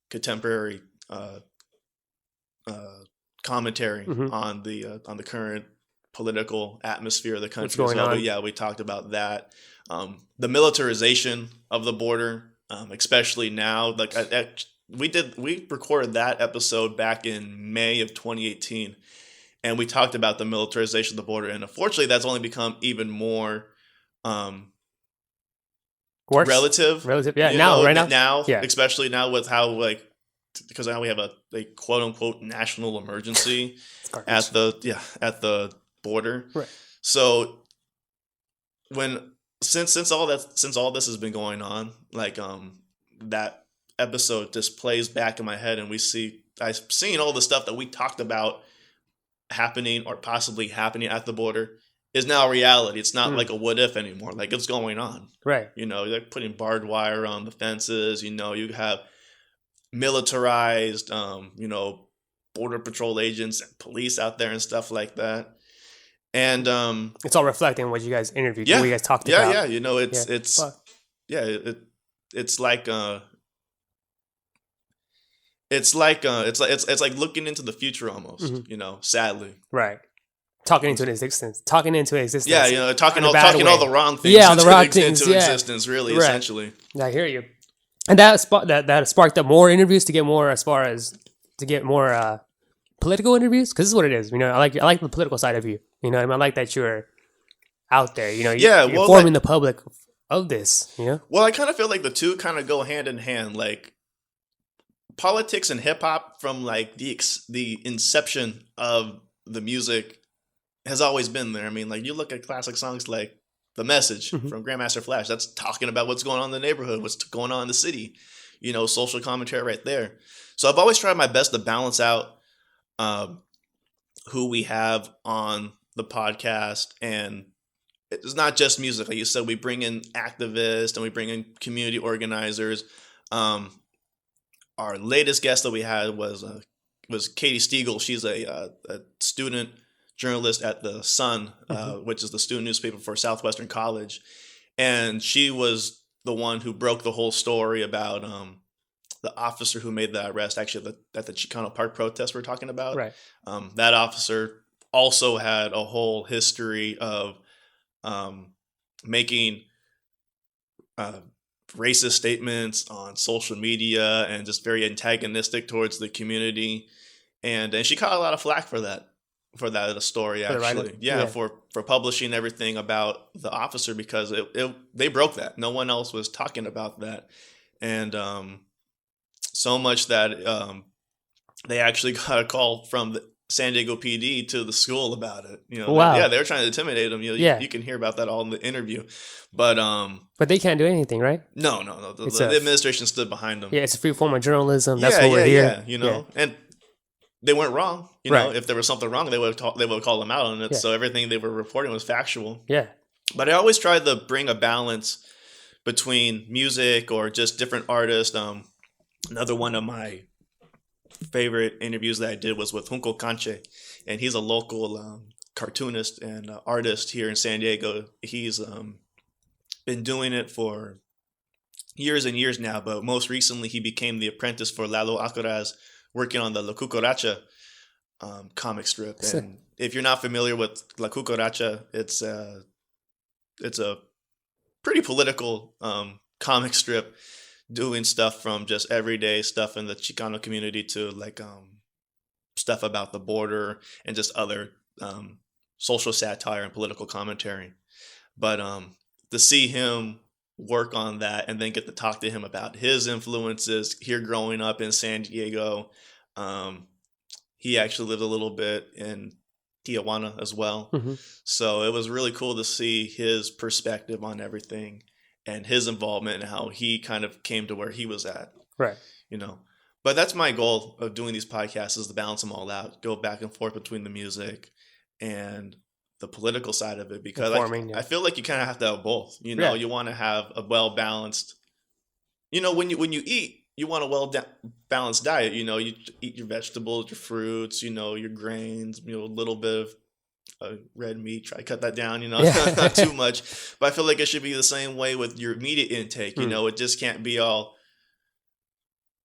contemporary commentary on the current political atmosphere of the country. What's going on? Yeah, we talked about that. The militarization of the border, especially now. Like we recorded that episode back in May of 2018. And we talked about the militarization of the border, and unfortunately, that's only become even more Worse? relative. Yeah. Right now. Yeah. Especially now with how because now we have a quote unquote national emergency at the border. Right. So since all this has been going on, that episode just plays back in my head, and I've seen all the stuff that we talked about happening or possibly happening at the border is now reality. It's not like a what if anymore. Like, it's going on. Right. They're putting barbed wire on the fences. You have militarized, border patrol agents and police out there and stuff like that. And it's all reflecting what you guys interviewed. yeah, What you guys talked about. It's like it's like looking into the future almost, sadly. Right. Talking into existence. Yeah, talking all the wrong things. Yeah, all the wrong things. into Yeah. existence, really, Right. essentially. I hear you. And that sparked up more interviews to get more political interviews, because this is what it is. I like the political side of you. I like that you're out there. You're informing the public of this. Well, I kind of feel like the two kind of go hand in hand. Like, politics and hip hop from like the inception of the music has always been there. I mean, like, you look at classic songs like The Message from Grandmaster Flash. That's talking about what's going on in the neighborhood, what's going on in the city. Social commentary right there. So I've always tried my best to balance out who we have on the podcast, and it's not just music. Like you said, we bring in activists and we bring in community organizers. Our latest guest that we had was Katie Stiegel. She's a student journalist at the Sun, which is the student newspaper for Southwestern College, and she was the one who broke the whole story about the officer who made the arrest. Actually, at the Chicano Park protest we're talking about. Right. That officer also had a whole history of making racist statements on social media and just very antagonistic towards the community. And she caught a lot of flack for that story, actually. Yeah, for publishing everything about the officer, because they broke that. No one else was talking about that. And so much that they actually got a call from the San Diego PD to the school about it. Wow. Yeah, they were trying to intimidate him. You can hear about that all in the interview. But they can't do anything, right? No. The administration stood behind them. Yeah, it's a free form of journalism. That's what we're here. Yeah, and they weren't wrong. You know, if there was something wrong, they would call them out on it. Yeah. So everything they were reporting was factual. Yeah. But I always tried to bring a balance between music or just different artists. Another one of my favorite interviews that I did was with Junko Canche, and he's a local cartoonist and artist here in San Diego. He's been doing it for years and years now, but most recently he became the apprentice for Lalo Acuraz, working on the La Cucaracha comic strip. And if you're not familiar with La Cucaracha, it's a pretty political comic strip, doing stuff from just everyday stuff in the Chicano community to like stuff about the border and just other social satire and political commentary. But to see him work on that and then get to talk to him about his influences here growing up in San Diego. He actually lived a little bit in Tijuana as well. Mm-hmm. So it was really cool to see his perspective on everything and his involvement and how he kind of came to where he was at. Right. But that's my goal of doing these podcasts, is to balance them all out, go back and forth between the music and the political side of it, because I feel like you kind of have to have both. You want to have a well-balanced, when you eat, you want a balanced diet. You eat your vegetables, your fruits, your grains, a little bit of red meat. Try to cut that down, not too much. But I feel like it should be the same way with your media intake. It just can't be all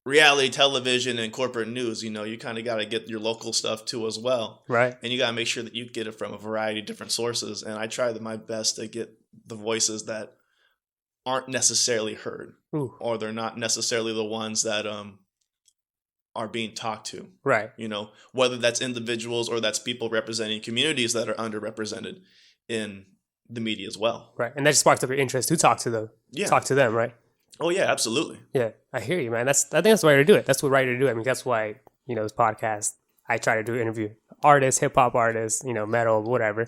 reality television and corporate news. You kind of got to get your local stuff too as well. Right. And you got to make sure that you get it from a variety of different sources. And I try my best to get the voices that aren't necessarily heard. Ooh. Or they're not necessarily the ones that are being talked to. Right. Whether that's individuals or that's people representing communities that are underrepresented in the media as well. Right. And that just sparked up your interest to talk to them. Yeah. Talk to them, right? Oh yeah, absolutely. Yeah, I hear you, man. I think that's the way to do it. That's the right way to do it. I mean, that's why, this podcast, I try to interview artists, hip hop artists, metal, whatever.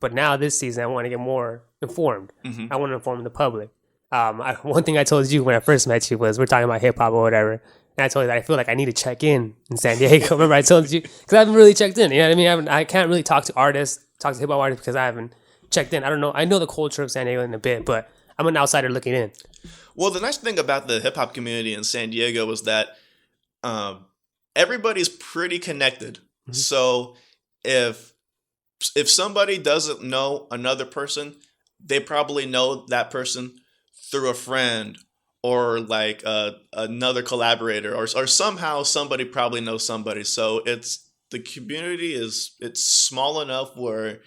But now this season, I want to get more informed. Mm-hmm. I want to inform the public. One thing I told you when I first met you was we're talking about hip hop or whatever. And I told you that I feel like I need to check in San Diego. Remember I told you? Because I haven't really checked in. You know what I mean? I can't really talk to hip hop artists because I haven't checked in. I don't know. I know the culture of San Diego in a bit, but I'm an outsider looking in. Well, the nice thing about the hip hop community in San Diego is that everybody's pretty connected. Mm-hmm. So if somebody doesn't know another person, they probably know that person through a friend or like another collaborator, or somehow somebody probably knows somebody. So the community it's small enough where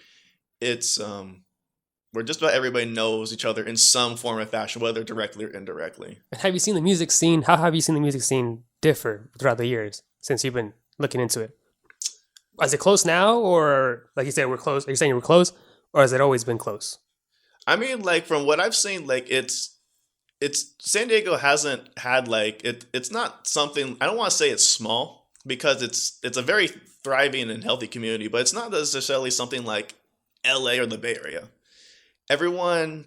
it's where just about everybody knows each other in some form or fashion, whether directly or indirectly. Have you seen the music scene? How have you seen the music scene differ throughout the years since you've been looking into it? Is it close now, or like you said, we're close? Are you saying we're close, or has it always been close? I mean, like from what I've seen, like it's San Diego hasn't had like it's not something. I don't want to say it's small because it's a very thriving and healthy community, but it's not necessarily something like LA or the Bay Area. Everyone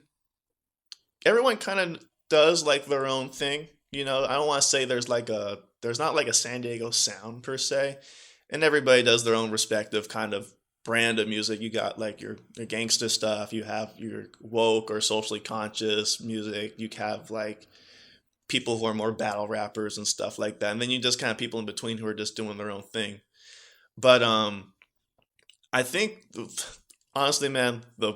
kind of does like their own thing. I don't want to say there's not like a San Diego sound per se, and everybody does their own respective kind of brand of music. You got like your gangster stuff, you have your woke or socially conscious music, you have like people who are more battle rappers and stuff like that, and then you just kind of people in between who are just doing their own thing. But I think honestly, man, the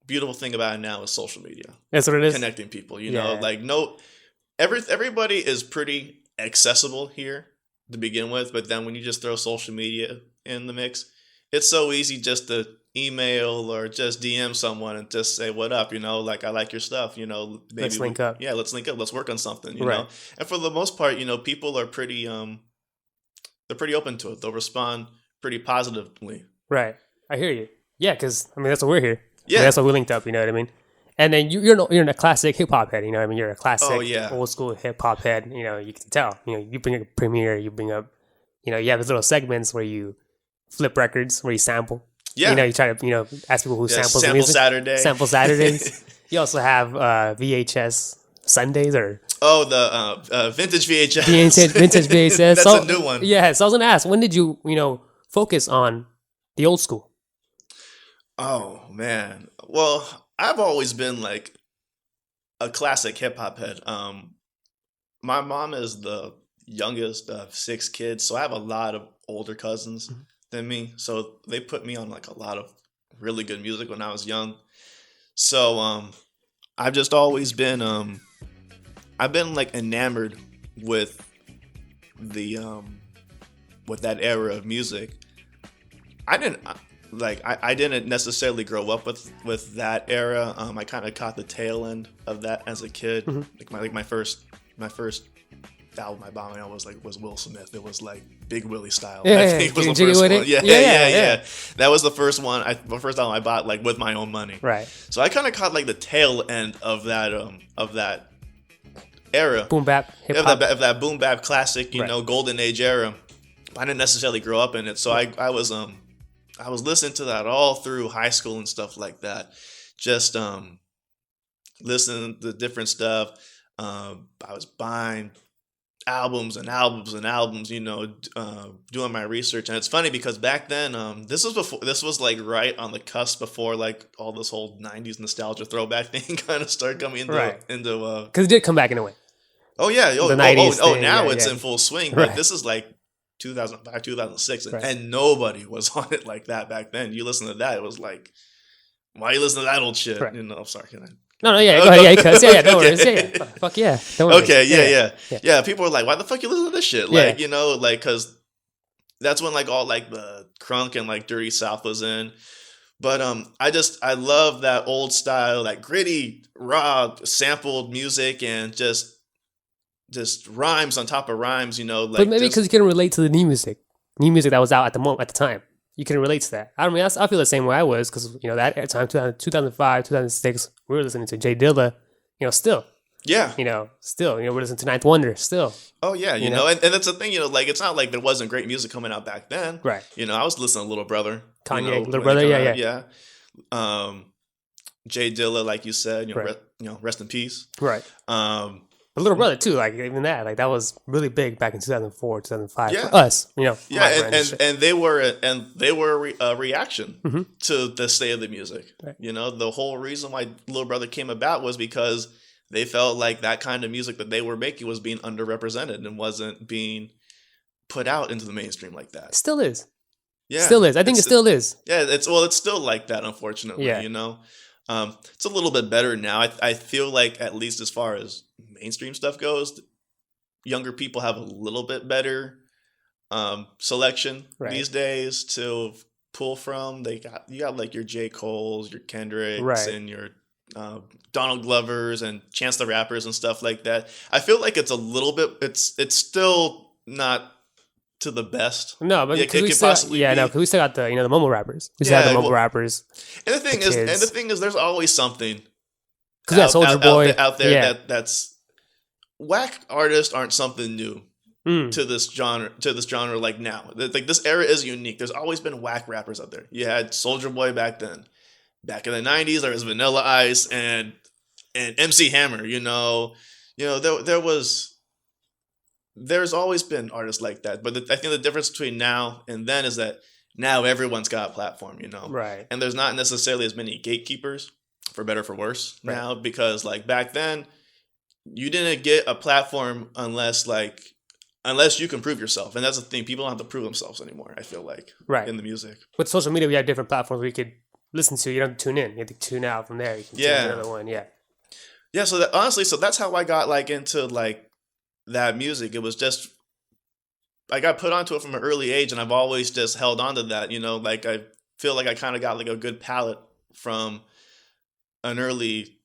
beautiful thing about it now is social media. That's what it is. Connecting people, everybody is pretty accessible here to begin with, but then when you just throw social media in the mix, it's so easy just to email or just DM someone and just say what up, like I like your stuff, maybe Let's link up. Yeah, let's link up. Let's work on something, you Right. know. And for the most part, people are pretty they're pretty open to it. They'll respond pretty positively. Right. I hear you. Yeah, because I mean that's what we're here. Yeah. That's what we linked up. You know what I mean? And then you're a classic hip hop head. You know what I mean? You're a classic old school hip hop head. You can tell. You bring up Premiere. You bring up. You have these little segments where you flip records, where you sample. Yeah. You try to ask people who samples the Sample music. Saturday. Sample Saturdays. You also have VHS Sundays or the vintage VHS. vintage VHS. That's a new one. Yeah. So I was gonna ask, when did you focus on the old school? Oh man. Well, I've always been like a classic hip hop head. My mom is the youngest of 6 kids, so I have a lot of older cousins than me. So they put me on like a lot of really good music when I was young. So I've just always been I've been like enamored with the with that era of music. I didn't necessarily grow up with that era. I kind of caught the tail end of that as a kid. My first album I bought was Will Smith. It was like Big Willie style. Yeah, I think it was the Jiggy first with one. it? Yeah. That was the first one. The first album I bought like with my own money. Right. So I kind of caught like the tail end of that era. Boom bap hip hop. Of that boom bap classic, Right. golden age era. I didn't necessarily grow up in it, so I was listening to that all through high school and stuff like that. Just listening to different stuff. I was buying albums and albums and albums, doing my research. And it's funny because back then, this was like right on the cusp before like all this whole 90s nostalgia throwback thing kind of started coming into because it did come back in a way. Oh yeah. The 90s thing, now yeah, it's yeah. in full swing. But Right. this is like 2005, 2006. Right. And nobody was on it like that back then. You listen to that, it was like, why are you listening to that old shit? Right. I'm sorry, can I? No, yeah, go ahead, yeah, cuz yeah, no worries, yeah. Fuck yeah, don't worry. Okay, yeah. People are like, why the fuck you listen to this shit? Like, Yeah. because that's when like all like the crunk and like dirty South was in. But I love that old style, that gritty, raw, sampled music and just rhymes on top of rhymes. But maybe because you couldn't relate to the new music that was out at the time. You can relate to that. I mean, I feel the same way I was because that time 2005, 2006, we were listening to J Dilla. Still. Yeah. Still. We're listening to Ninth Wonder. Still. Oh yeah. You know, and that's the thing. Like it's not like there wasn't great music coming out back then. Right. I was listening to Little Brother. Kanye, Little when Brother. it came Yeah. out. J Dilla, like you said. Right. Rest in peace. Right. But Little Brother too, like even that was really big back in 2004, 2005 Yeah. for us, Yeah, my and they were a reaction to the state of the music. Right. The whole reason why Little Brother came about was because they felt like that kind of music that they were making was being underrepresented and wasn't being put out into the mainstream like that. Still is. Yeah, Still is. I think it still is. Yeah, it's still like that, unfortunately. Yeah. It's a little bit better now. I feel like at least as far as mainstream stuff goes, younger people have a little bit better selection these days to pull from. You got like your J. Cole's, your Kendricks, and your Donald Glovers and Chance the Rappers and stuff like that. I feel like it's a little bit. It's still not to the best. No, but it could possibly be. because we still got the the mumble rappers. We still have the mumble rappers. And the thing is, there's always something. Because that Soldier Boy out there that's whack artists aren't something new to this genre. Like now, like this era is unique. There's always been whack rappers out there. You had Soldier Boy back then. Back in the 90s, there was Vanilla Ice and MC Hammer. There's always been artists like that. But I think the difference between now and then is that now everyone's got a platform. Right. And there's not necessarily as many gatekeepers, for better or for worse, now, because like back then, you didn't get a platform unless you can prove yourself. And that's the thing. People don't have to prove themselves anymore, I feel like, in the music. With social media, we have different platforms where you could listen to. You don't have to tune in. You have to tune out from there. You can tune another one. Yeah. Yeah. So that's how I got like into like that music. It was just, I got put onto it from an early age and I've always just held on to that, like I feel like I kind of got like a good palette from an early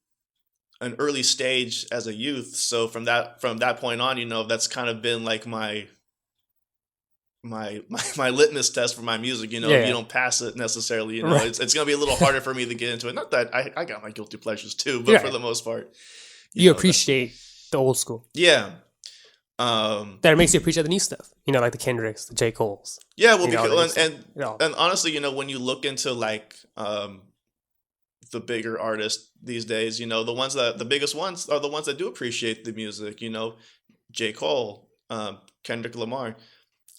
stage as a youth. So from that point on, you know, that's kind of been like my litmus test for my music. You know, if you don't pass it necessarily, you know, it's gonna be a little harder for me to get into it. Not that I got my guilty pleasures too, but for the most part, you appreciate the old school. Yeah. That it makes you appreciate the new stuff. You know, like the Kendricks, the J. Coles. Yeah, well, because, and honestly, you know, when you look into like the bigger artists these days, you know, the biggest ones are the ones that do appreciate the music. You know, J. Cole, Kendrick Lamar,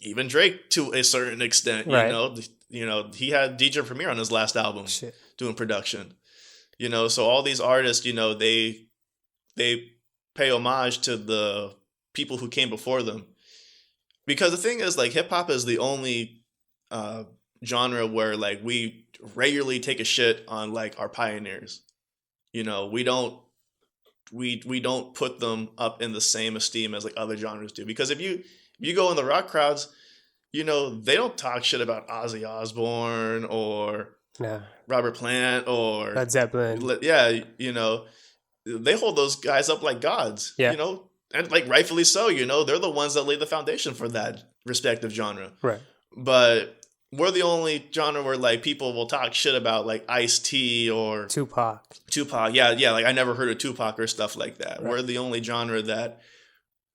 even Drake to a certain extent. You know, he had DJ Premier on his last album doing production. You know, so all these artists, you know, they pay homage to the people who came before them, because the thing is, like, hip hop is the only genre where like we regularly take a shit on like our pioneers. You know, we don't put them up in the same esteem as like other genres do, because if you go in the rock crowds, you know, they don't talk shit about Ozzy Osbourne or Robert Plant or Led Zeppelin. Yeah, you know, they hold those guys up like gods. You know, and like rightfully so. You know, they're the ones that laid the foundation for that respective genre. Right. But we're the only genre where like people will talk shit about like Ice-T or Tupac. Yeah. Like I never heard of Tupac or stuff like that. Right. We're the only genre that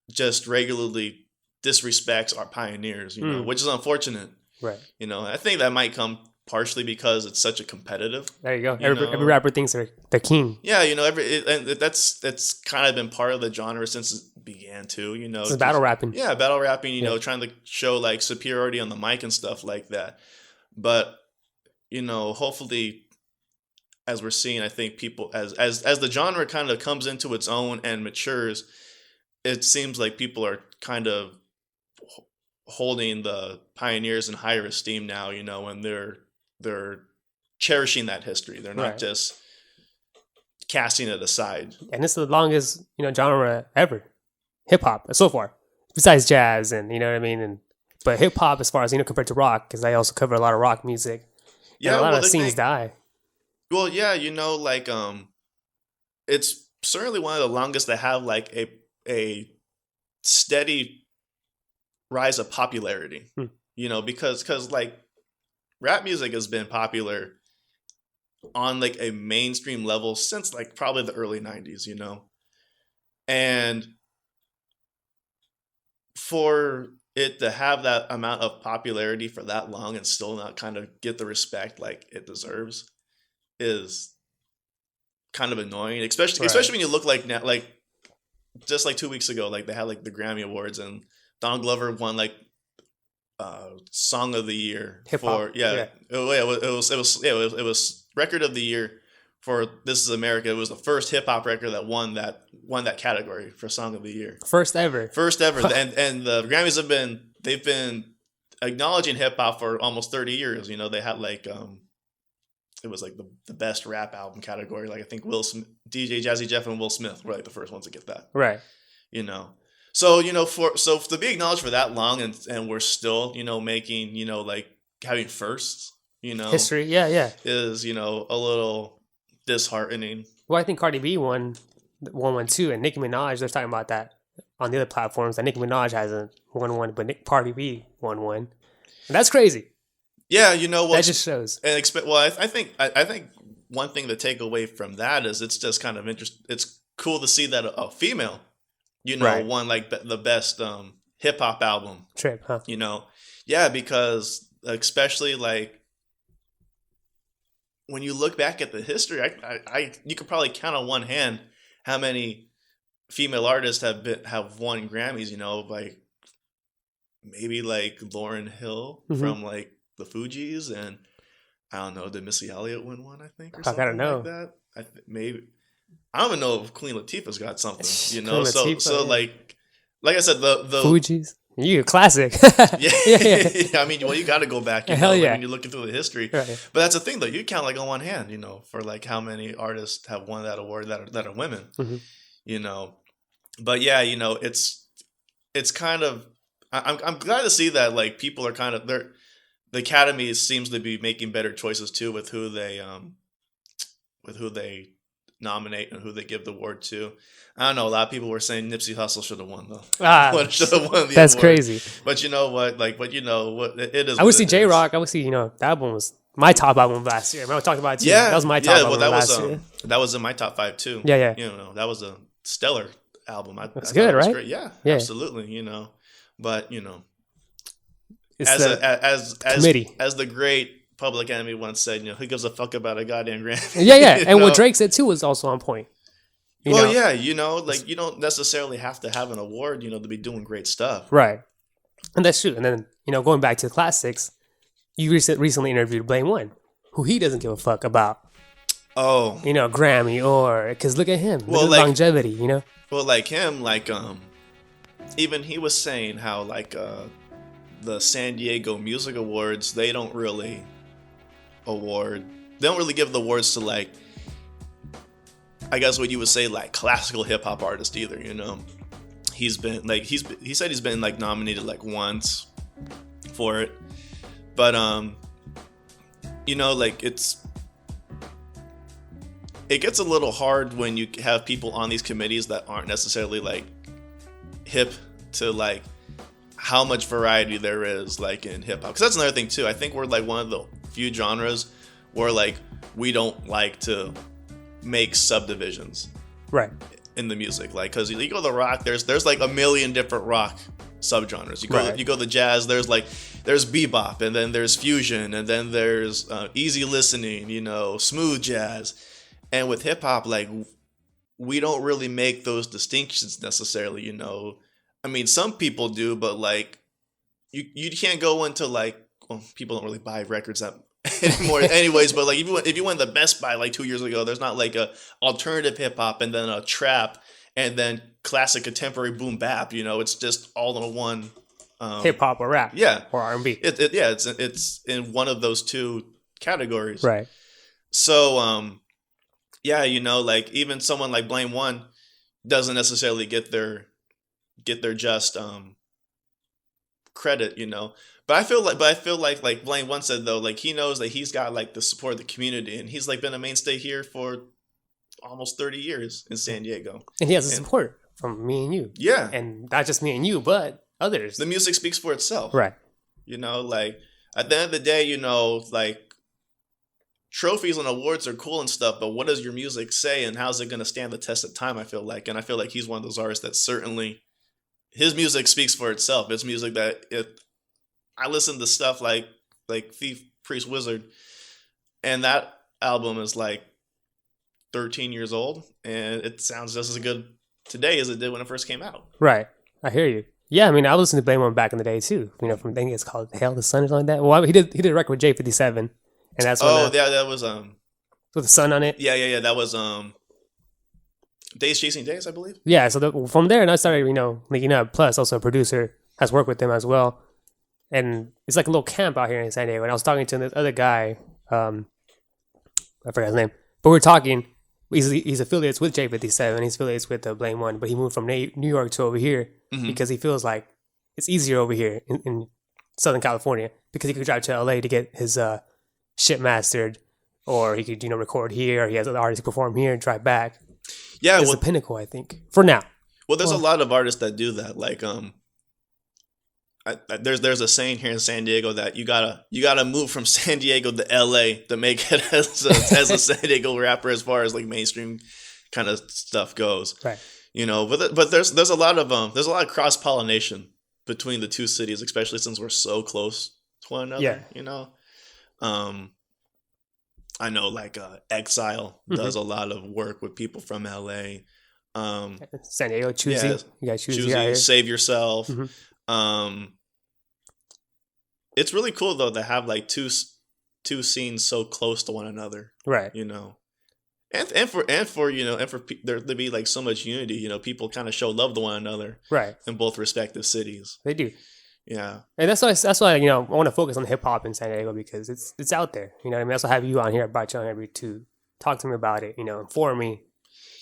just regularly disrespects our pioneers, you know, which is unfortunate. Right. You know, I think that might come partially because it's such a competitive. There you go. Every rapper thinks they're the king. Yeah, you know, and that's kind of been part of the genre since it began too. You know, it's battle rapping. Yeah, battle rapping. You know, trying to show like superiority on the mic and stuff like that. But you know, hopefully, as we're seeing, I think people as the genre kind of comes into its own and matures, it seems like people are kind of holding the pioneers in higher esteem now. You know, and they're cherishing that history. They're not just casting it aside. And it's the longest, you know, genre ever. Hip hop so far, besides jazz, and you know what I mean. But hip hop, as far as you know, compared to rock, because I also cover a lot of rock music. Yeah, a lot of scenes die. Well, yeah, you know, like it's certainly one of the longest to have like a steady rise of popularity. You know, because like rap music has been popular on like a mainstream level since like probably the early 90s, you know. And for it to have that amount of popularity for that long and still not kind of get the respect like it deserves is kind of annoying, especially when you look like now, like just like 2 weeks ago, like they had like the Grammy Awards and Donald Glover won like Song of the Year for it was Record of the Year for This Is America. It was the first hip hop record that won that category for Song of the Year. First ever. And the Grammys they've been acknowledging hip hop for almost 30 years. You know, they had like it was like the best rap album category. Like I think Will Smith, DJ Jazzy Jeff and Will Smith were like the first ones to get that. Right. You know. So, you know, so to be acknowledged for that long and we're still, you know, making, you know, like having firsts, you know. History, yeah. Is, you know, a little disheartening. Well, I think Cardi B won too, and Nicki Minaj, they're talking about that on the other platforms, that Nicki Minaj hasn't won one, but Cardi B won one. And that's crazy. Yeah, you know, well, that just shows. And I think one thing to take away from that is it's just kind of interesting. It's cool to see that a female, you know, won like the best hip hop album. Trip, huh? You know, yeah, because especially like when you look back at the history, you could probably count on one hand how many female artists have won Grammys. You know, like maybe like Lauryn Hill from like the Fugees, and I don't know, did Missy Elliott win one? I think, or something I don't know. Like that. Maybe. I don't even know if Queen Latifah's got something, you know. So like I said, the Fugees, you a classic. yeah. I mean, well, you got to go back. You know, like when you're looking through the history. Right. But that's the thing, though. You count like on one hand, you know, for like how many artists have won that award that are women. Mm-hmm. You know, but yeah, you know, it's kind of. I'm glad to see that like people are kind of the Academy seems to be making better choices too with who they nominate and who they give the award to. I don't know. A lot of people were saying Nipsey Hussle should have won though. Should have won the that's award. crazy. But you know what? Like, but you know what? It is. I would see J-Rock. I would see, that album was my top album last year. Remember I talked about it too. Yeah, that was my top album that last year. That was in my top 5 too. Yeah. That was a stellar album. That's I good, thought it was right? great. Yeah, Yeah. absolutely. But It's as committee. as the great Public Enemy once said, who gives a fuck about a goddamn Grammy? Yeah. And what Drake said too was also on point. You know? You don't necessarily have to have an award, to be doing great stuff. Right. And that's true. And then, going back to the classics, you recently interviewed Blame One, who he doesn't give a fuck about. Oh. Grammy or, because look at him. Look Well, at like, longevity, Well, like him, even he was saying how, the San Diego Music Awards, they don't really give the awards to, I guess what you would say, classical hip hop artist either, He's been, he said he's been, nominated, once for it. But, it gets a little hard when you have people on these committees that aren't necessarily, hip to, how much variety there is, in hip hop. Because that's another thing, too. I think we're, one of the few genres where, we don't like to make subdivisions. Right. In the music. Because you go to rock, there's a million different rock subgenres. You go to jazz, there's bebop, and then there's fusion, and then there's easy listening, smooth jazz. And with hip hop, we don't really make those distinctions necessarily, I mean, some people do, but you can't go into people don't really buy records that anymore anyways, but if you went to Best Buy 2 years ago, there's not a alternative hip hop and then a trap and then classic contemporary boom bap, it's just all in one hip hop or rap. Yeah. Or R&B. It's in one of those two categories. Right. So even someone like Blame One doesn't necessarily get their just credit, But I feel like Blame One said though, he knows that he's got the support of the community, and he's been a mainstay here for almost 30 years in San Diego. And he has the support from me and you. Yeah. And not just me and you, but others. The music speaks for itself. Right. At the end of the day, trophies and awards are cool and stuff, but what does your music say and how's it going to stand the test of time, I feel like. And I feel like he's one of those artists that certainly, his music speaks for itself. It's music that I listen to stuff like Thief, Priest, Wizard, and that album is 13 years old, and it sounds just as good today as it did when it first came out. Right. I hear you. Yeah, I mean, I listened to Blame One back in the day too. From I think it's called Hail the Sun or something like that. Well, he did a record with J57, and that's that was with the sun on it. Yeah. That was Days Chasing Days, I believe. Yeah. So from there, and I started linking up. Plus, also a producer has worked with them as well, and it's like a little camp out here in San Diego. And I was talking to this other guy, I forgot his name, but we were talking. He's affiliates with J57. He's affiliates with Blame One, but he moved from New York to over here because he feels like it's easier over here in Southern California because he could drive to LA to get his shit mastered, or he could record here. Or he has other artists perform here and drive back. Yeah, it's the pinnacle, I think, for now. Well, there's a lot of artists that do that. There's a saying here in San Diego that you gotta move from San Diego to LA to make it as a San Diego rapper as far as mainstream kind of stuff goes. Right. But there's a lot of cross pollination between the two cities, especially since we're so close to one another. Yeah. I know Exile does a lot of work with people from LA. San Diego, Choosy. Yeah, You got Choosy. Save Yourself. Mm-hmm. It's really cool though to have two scenes so close to one another. Right. And for there to be so much unity, people kind of show love to one another. Right. In both respective cities. They do. Yeah. And that's why I want to focus on hip hop in San Diego because it's out there. You know what I mean? That's why I have you on here. I brought you on here to talk to me about it, inform me.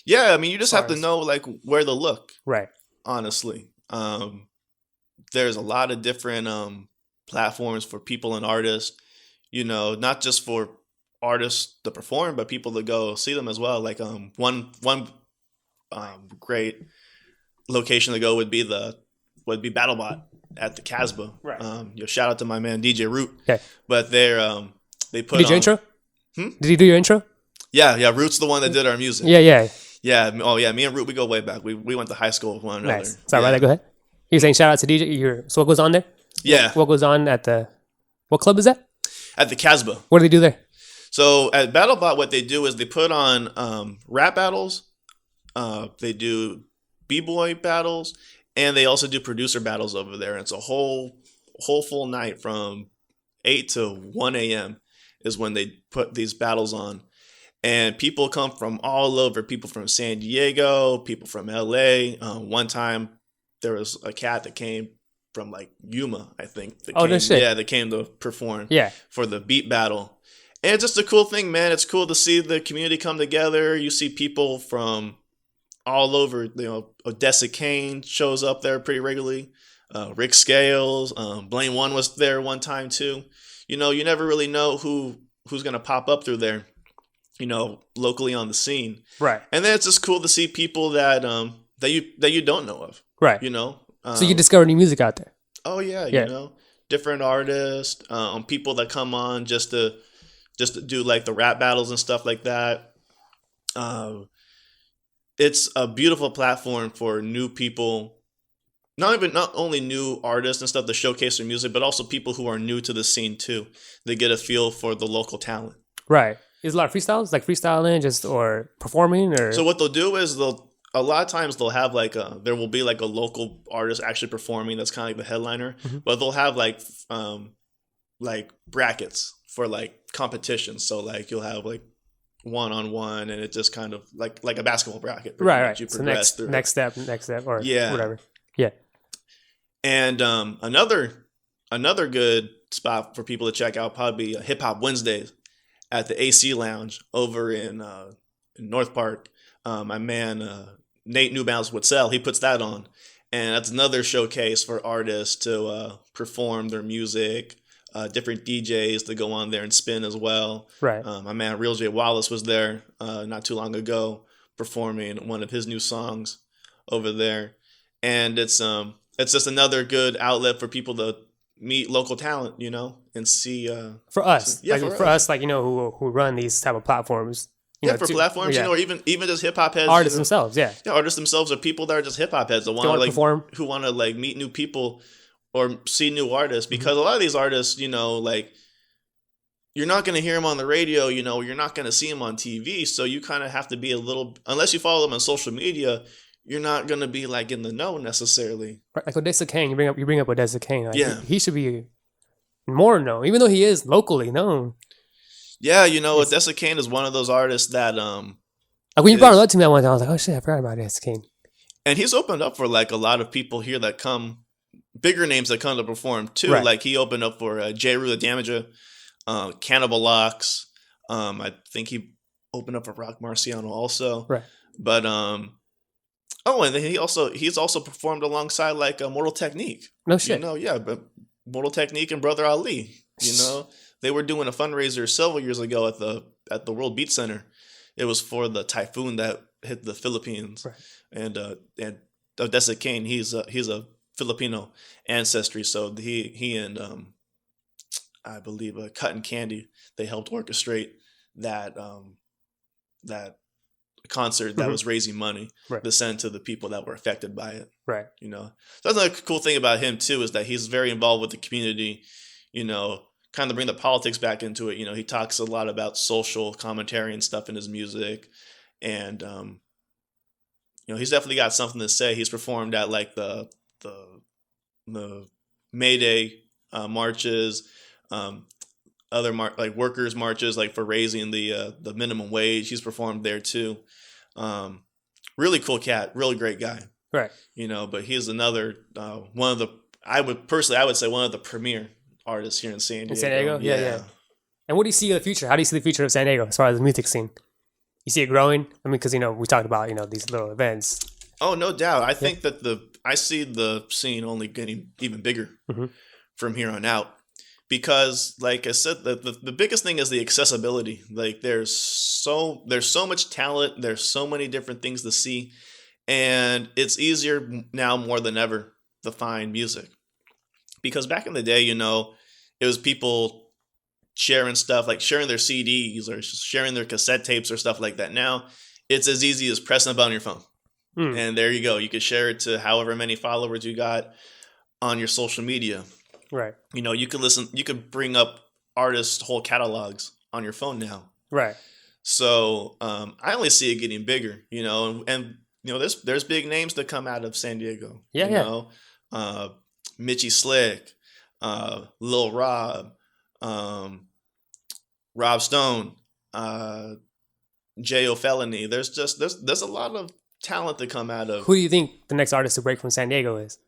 Yeah, I mean, you just have to know where to look. Right. Honestly. There's a lot of different platforms for people and artists, you know, not just for artists to perform, but people to go see them as well. Like one great location to go would be BattleBot at the Casbah. Right. Shout out to my man DJ Root. Okay. But they put Did your intro? Did he do your intro? Yeah. Root's the one that did our music. Yeah. Yeah. Oh yeah. Me and Root, we go way back. We went to high school with one another. Nice. Sorry about that. Go ahead. You're saying shout out to DJ. So what goes on there? Yeah. What goes on at what club is that? At the Casbah. What do they do there? So at BattleBot, what they do is they put on rap battles. They do b-boy battles, and they also do producer battles over there. And it's a whole full night from 8 to 1 a.m. is when they put these battles on. And people come from all over. People from San Diego, people from LA. One time there was a cat that came from like Yuma, I think. No shit. Yeah, that came to perform for the beat battle. And it's just a cool thing, man. It's cool to see the community come together. You see people from all over. You know, Odessa Kane shows up there pretty regularly. Rick Scales, Blaine One was there one time too. You know, you never really know who's gonna pop up through there, you know, locally on the scene. Right. And then it's just cool to see people that you don't know of. Right. You know. So you discover new music out there. Oh yeah. You know, different artists, people that come on just to do like the rap battles and stuff like that. It's a beautiful platform for new people. Not only new artists and stuff to showcase their music, but also people who are new to the scene too. They get a feel for the local talent. Right. Is a lot of freestyles, like freestyling, or performing, or. So what they'll do is a lot of times they'll have like there will be like a local artist actually performing. That's kind of like the headliner, but they'll have like brackets for like competitions. So like you'll have like 1-on-1, and it just kind of like a basketball bracket. Right. You so progress through next step, or whatever. Yeah. And another good spot for people to check out probably Hip Hop Wednesdays at the AC Lounge over in North Park. My man Nate Newbounce Witzel, he puts that on, and that's another showcase for artists to perform their music. Different DJs to go on there and spin as well. Right. My man Real J Wallace was there not too long ago performing one of his new songs over there, and it's just another good outlet for people to meet local talent, you know, and see. For us, for us, like, you know, who run these type of platforms. You know, platforms, you know, or even just hip hop heads, artists themselves, artists themselves are people that are just hip hop heads that want to like perform, who want to like meet new people or see new artists, because a lot of these artists, you know, like you're not going to hear them on the radio, you know, you're not going to see them on TV, so you kind of have to be a little, unless you follow them on social media, you're not going to be like in the know necessarily. Right, like Odessa Kane, you bring up Odessa Kane, like, he should be more known, even though he is locally known. Yeah, you know, Odessa Kane is one of those artists that like when you brought it up to me that one time, I was like, oh shit, I forgot about Odessa Kane. And he's opened up for like a lot of people here that come, bigger names that come to perform too. Right. Like he opened up for J. Rue the Damager, Cannibal Locks. I think he opened up for Rock Marciano also. Right. But and then he's also performed alongside like Mortal Technique. No shit. You know, yeah, but Mortal Technique and Brother Ali. You know, they were doing a fundraiser several years ago at the World Beat Center. It was for the typhoon that hit the Philippines. Right. And Odessa Kane, he's a Filipino ancestry, so he and I believe Cut and Candy, they helped orchestrate that concert that was raising money to send to the people that were affected by it. Right. You know, so that's another cool thing about him too, is that he's very involved with the community. You know, kind of bring the politics back into it. You know, he talks a lot about social commentary and stuff in his music, and you know, he's definitely got something to say. He's performed at like the May Day marches, other like workers marches, like for raising the minimum wage. He's performed there too. Really cool cat, really great guy. Right. You know, but he's another one of the I would say one of the premier artists here in San Diego. In San Diego? Yeah. And what do you see in the future? How do you see the future of San Diego as far as the music scene? You see it growing? I mean, because, you know, we talked about, you know, these little events. Oh, no doubt. I think that I see the scene only getting even bigger from here on out. because like I said, the biggest thing is the accessibility. Like there's so much talent, there's so many different things to see, and it's easier now more than ever to find music. Because back in the day, you know, it was people sharing stuff, like sharing their CDs or sharing their cassette tapes or stuff like that. Now it's as easy as pressing a button on your phone. And there you go. You could share it to however many followers you got on your social media. Right. You know, you could bring up artists' whole catalogs on your phone now. Right. So I only see it getting bigger, you know, and you know, there's big names that come out of San Diego. Yeah, you know? Mitchie Slick, Lil Rob, Rob Stone, J.O. Felony. There's a lot of talent to come out of. Who do you think the next artist to break from San Diego is?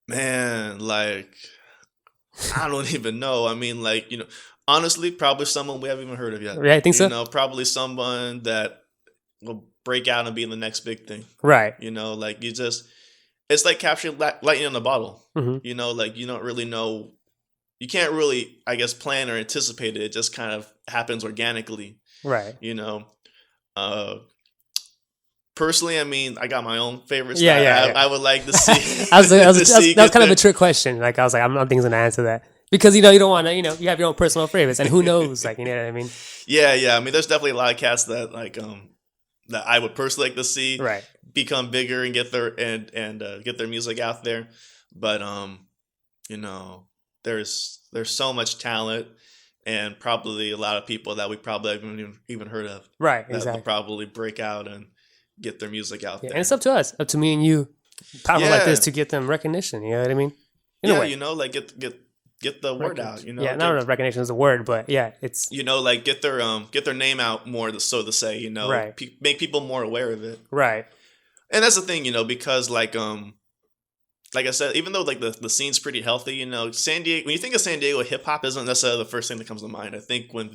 Man, like, I don't even know. I mean, like, you know, honestly, probably someone we haven't even heard of yet. Yeah, I think so. You know, probably someone that will break out and be the next big thing. Right. You know, like it's like capturing lightning in a bottle. Mm-hmm. You know, like you don't really know. You can't really, I guess, plan or anticipate it. It just kind of happens organically. Right. You know, personally, I mean, I got my own favorites. Yeah. I would like to see. that was kind of a trick question. Like I was like, I'm not thinking to answer that because you know you don't want to. You know, you have your own personal favorites, and who knows? Like you know what I mean? Yeah. I mean, there's definitely a lot of cats that like that I would personally like to see become bigger and get their get their music out there. But you know, there's so much talent. And probably a lot of people that we probably haven't even heard of. Right, exactly. That will probably break out and get their music out there. And it's up to us, up to me and you, power like this to get them recognition. You know what I mean? In a way. You know, like get the word out. You know, I don't know if recognition is a word, but yeah, it's you know, like get their name out more, so to say. You know, make people more aware of it. Right. And that's the thing, you know, because like I said, even though like the scene's pretty healthy, you know, San Diego. When you think of San Diego, hip hop isn't necessarily the first thing that comes to mind. I think when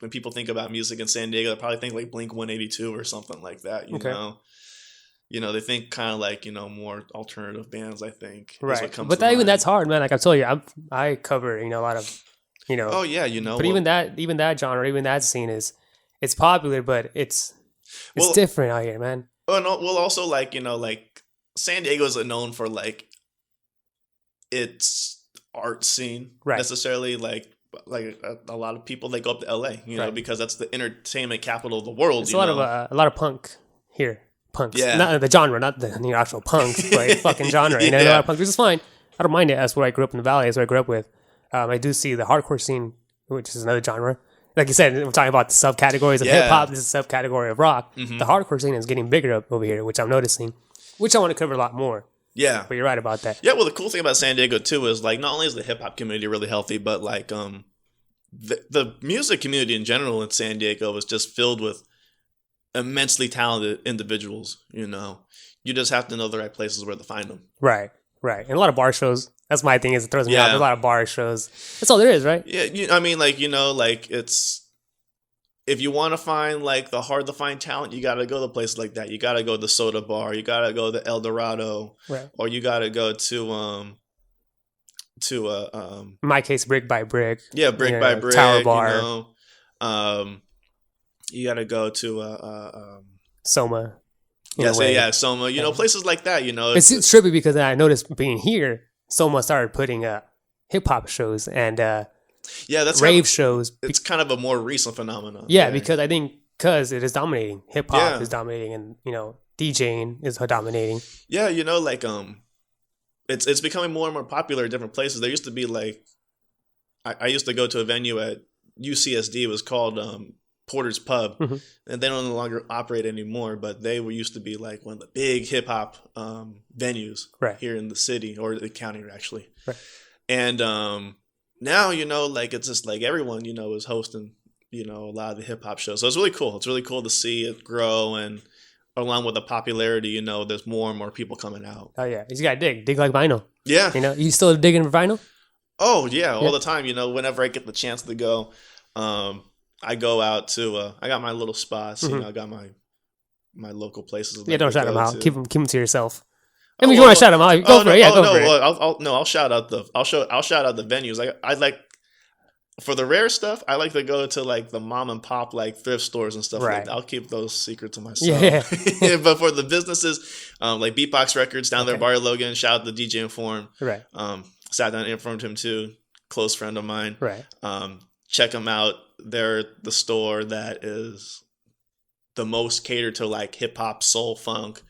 people think about music in San Diego, they probably think like Blink-182 or something like that. You know, they think kind of like, you know, more alternative bands. I think right, but that's hard, man. Like I told you, I cover, you know, a lot of, you know. Oh yeah, you know. But even that genre, even that scene it's popular, but it's different out here, man. Oh no, well also like, you know, like San Diego isn't known for like its art scene necessarily. Like a lot of people, they go up to LA, you know, because that's the entertainment capital of the world. It's a lot of punk here, punks. Yeah, not the genre, not the actual punk, but fucking genre. You know, a lot of punk, which is fine. I don't mind it. That's where I grew up in the Valley. That's what I grew up with. I do see the hardcore scene, which is another genre. Like you said, we're talking about the subcategories of hip hop. This is a subcategory of rock. Mm-hmm. The hardcore scene is getting bigger up over here, which I'm noticing. Which I want to cover a lot more. Yeah. But you're right about that. Yeah, well, the cool thing about San Diego, too, is, like, not only is the hip-hop community really healthy, but, like, the music community in general in San Diego is just filled with immensely talented individuals, you know. You just have to know the right places where to find them. Right. And a lot of bar shows. That's my thing, is it throws me out. There's a lot of bar shows. That's all there is, right? Yeah, I mean, like, you know, like, it's... If you want to find like the hard to find talent, you got to go to places like that. You got to go to the Soda Bar. You got to go to El Dorado, or you got to go to in my case, Brick by Brick. Yeah, Brick by Brick. Tower Bar. You got to go to Soma. Soma. You know, places like that. You know, it's trippy because I noticed being here, Soma started putting hip hop shows and. That's rave shows. It's kind of a more recent phenomenon. Yeah, because I think it is dominating. Hip hop is dominating, and you know, DJing is dominating. Yeah, you know, like it's becoming more and more popular in different places. There used to be like, I used to go to a venue at UCSD. It was called Porter's Pub, and they don't no longer operate anymore. But they used to be like one of the big hip hop venues here in the city or the county, actually. Right. And now, you know, like, it's just like everyone, you know, is hosting, you know, a lot of the hip hop shows. So it's really cool. It's really cool to see it grow, and along with the popularity, you know, there's more and more people coming out. Oh, yeah. You got to dig like vinyl. Yeah. You know, you still digging vinyl? Oh, yeah, all the time. You know, whenever I get the chance to go, I go out to, I got my little spots, you know, I got my local places. Yeah, don't shout them out. Keep them to yourself. I mean, if you want to shout them out, go for it. Yeah, go for it. I'll shout out the venues. I like for the rare stuff. I like to go to like the mom and pop like thrift stores and stuff like that. I'll keep those secret to myself. Yeah. But for the businesses, like Beatbox Records down there, Barry Logan, shout out to DJ Inform. Right. Sat down and informed him too. Close friend of mine. Right. Check them out. They're the store that is the most catered to like hip hop, soul, funk.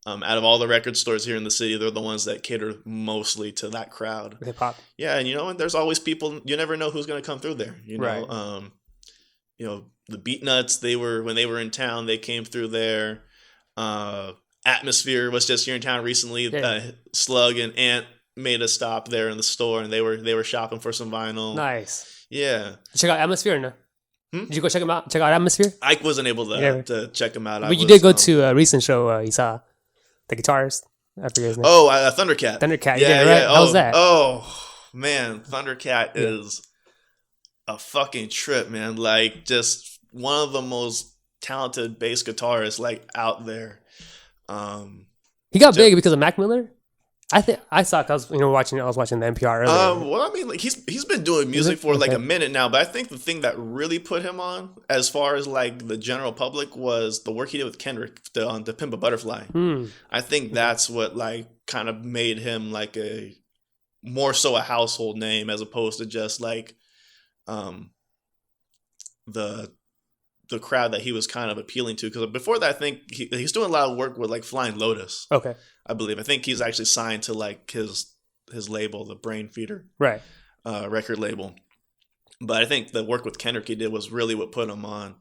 Out of all the record stores here in the city, they're the ones that cater mostly to that crowd. Hip hop. Yeah, and there's always people. You never know who's going to come through there. Right. The Beatnuts. When they were in town, they came through there. Atmosphere was just here in town recently. Yeah. Slug and Ant made a stop there in the store, and they were shopping for some vinyl. Nice. Yeah. Check out Atmosphere or no? Did you go check them out? Check out Atmosphere? I wasn't able to check them out. But you did go to a recent show. You saw the guitarist. I forget his name. Oh, Thundercat. Thundercat. Yeah, right? How was that? Oh, man. Thundercat is a fucking trip, man. Like, just one of the most talented bass guitarists, like, out there. He got big because of Mac Miller? I think I saw it. I was watching the NPR earlier. Well, I mean, like he's been doing music for like a minute now, but I think the thing that really put him on, as far as like the general public, was the work he did with Kendrick on "To Pimp a Butterfly." I think that's what like kind of made him like more so a household name as opposed to just like the crowd that he was kind of appealing to. Because before that, I think he's doing a lot of work with like Flying Lotus. Okay. I believe. I think he's actually signed to like his label, the Brain Feeder, right? Record label. But I think the work with Kendrick he did was really what put him on.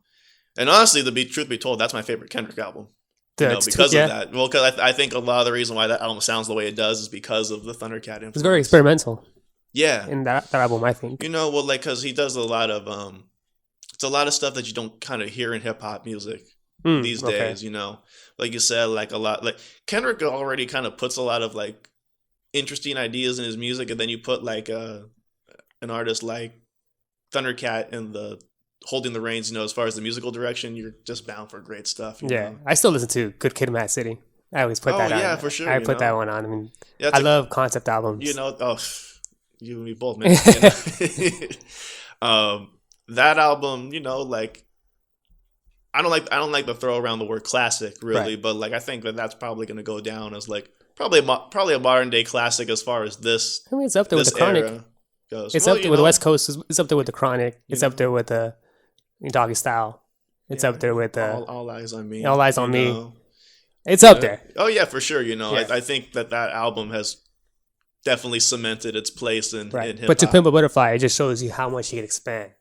And honestly, truth be told, that's my favorite Kendrick album. Because of that. Well, because I think a lot of the reason why that album sounds the way it does is because of the Thundercat influence. It's very experimental. Yeah. In that album, I think. Because he does a lot of it's a lot of stuff that you don't kind of hear in hip hop music these days, Like you said, like a lot, like Kendrick already kind of puts a lot of like interesting ideas in his music, and then you put like an artist like Thundercat in holding the reins, as far as the musical direction, you're just bound for great stuff. You know? I still listen to Good Kid, Mad City. I always put that on. Yeah, for sure. I put that one on. I mean, I love concept albums. You and me both, man. That album, like. I don't like to throw around the word classic, really, but like I think that's probably going to go down as like probably a modern day classic as far as this. I mean, it's up there with the Chronic. Goes. It's up there with the West Coast. It's up there with the Chronic. It's up there with the Doggy Style. It's up there with All Eyes on Me. All Eyes on Me. It's up there. Oh yeah, for sure. I think that album has definitely cemented its place in hip hop. But To Pimp a Butterfly, it just shows you how much he can expand.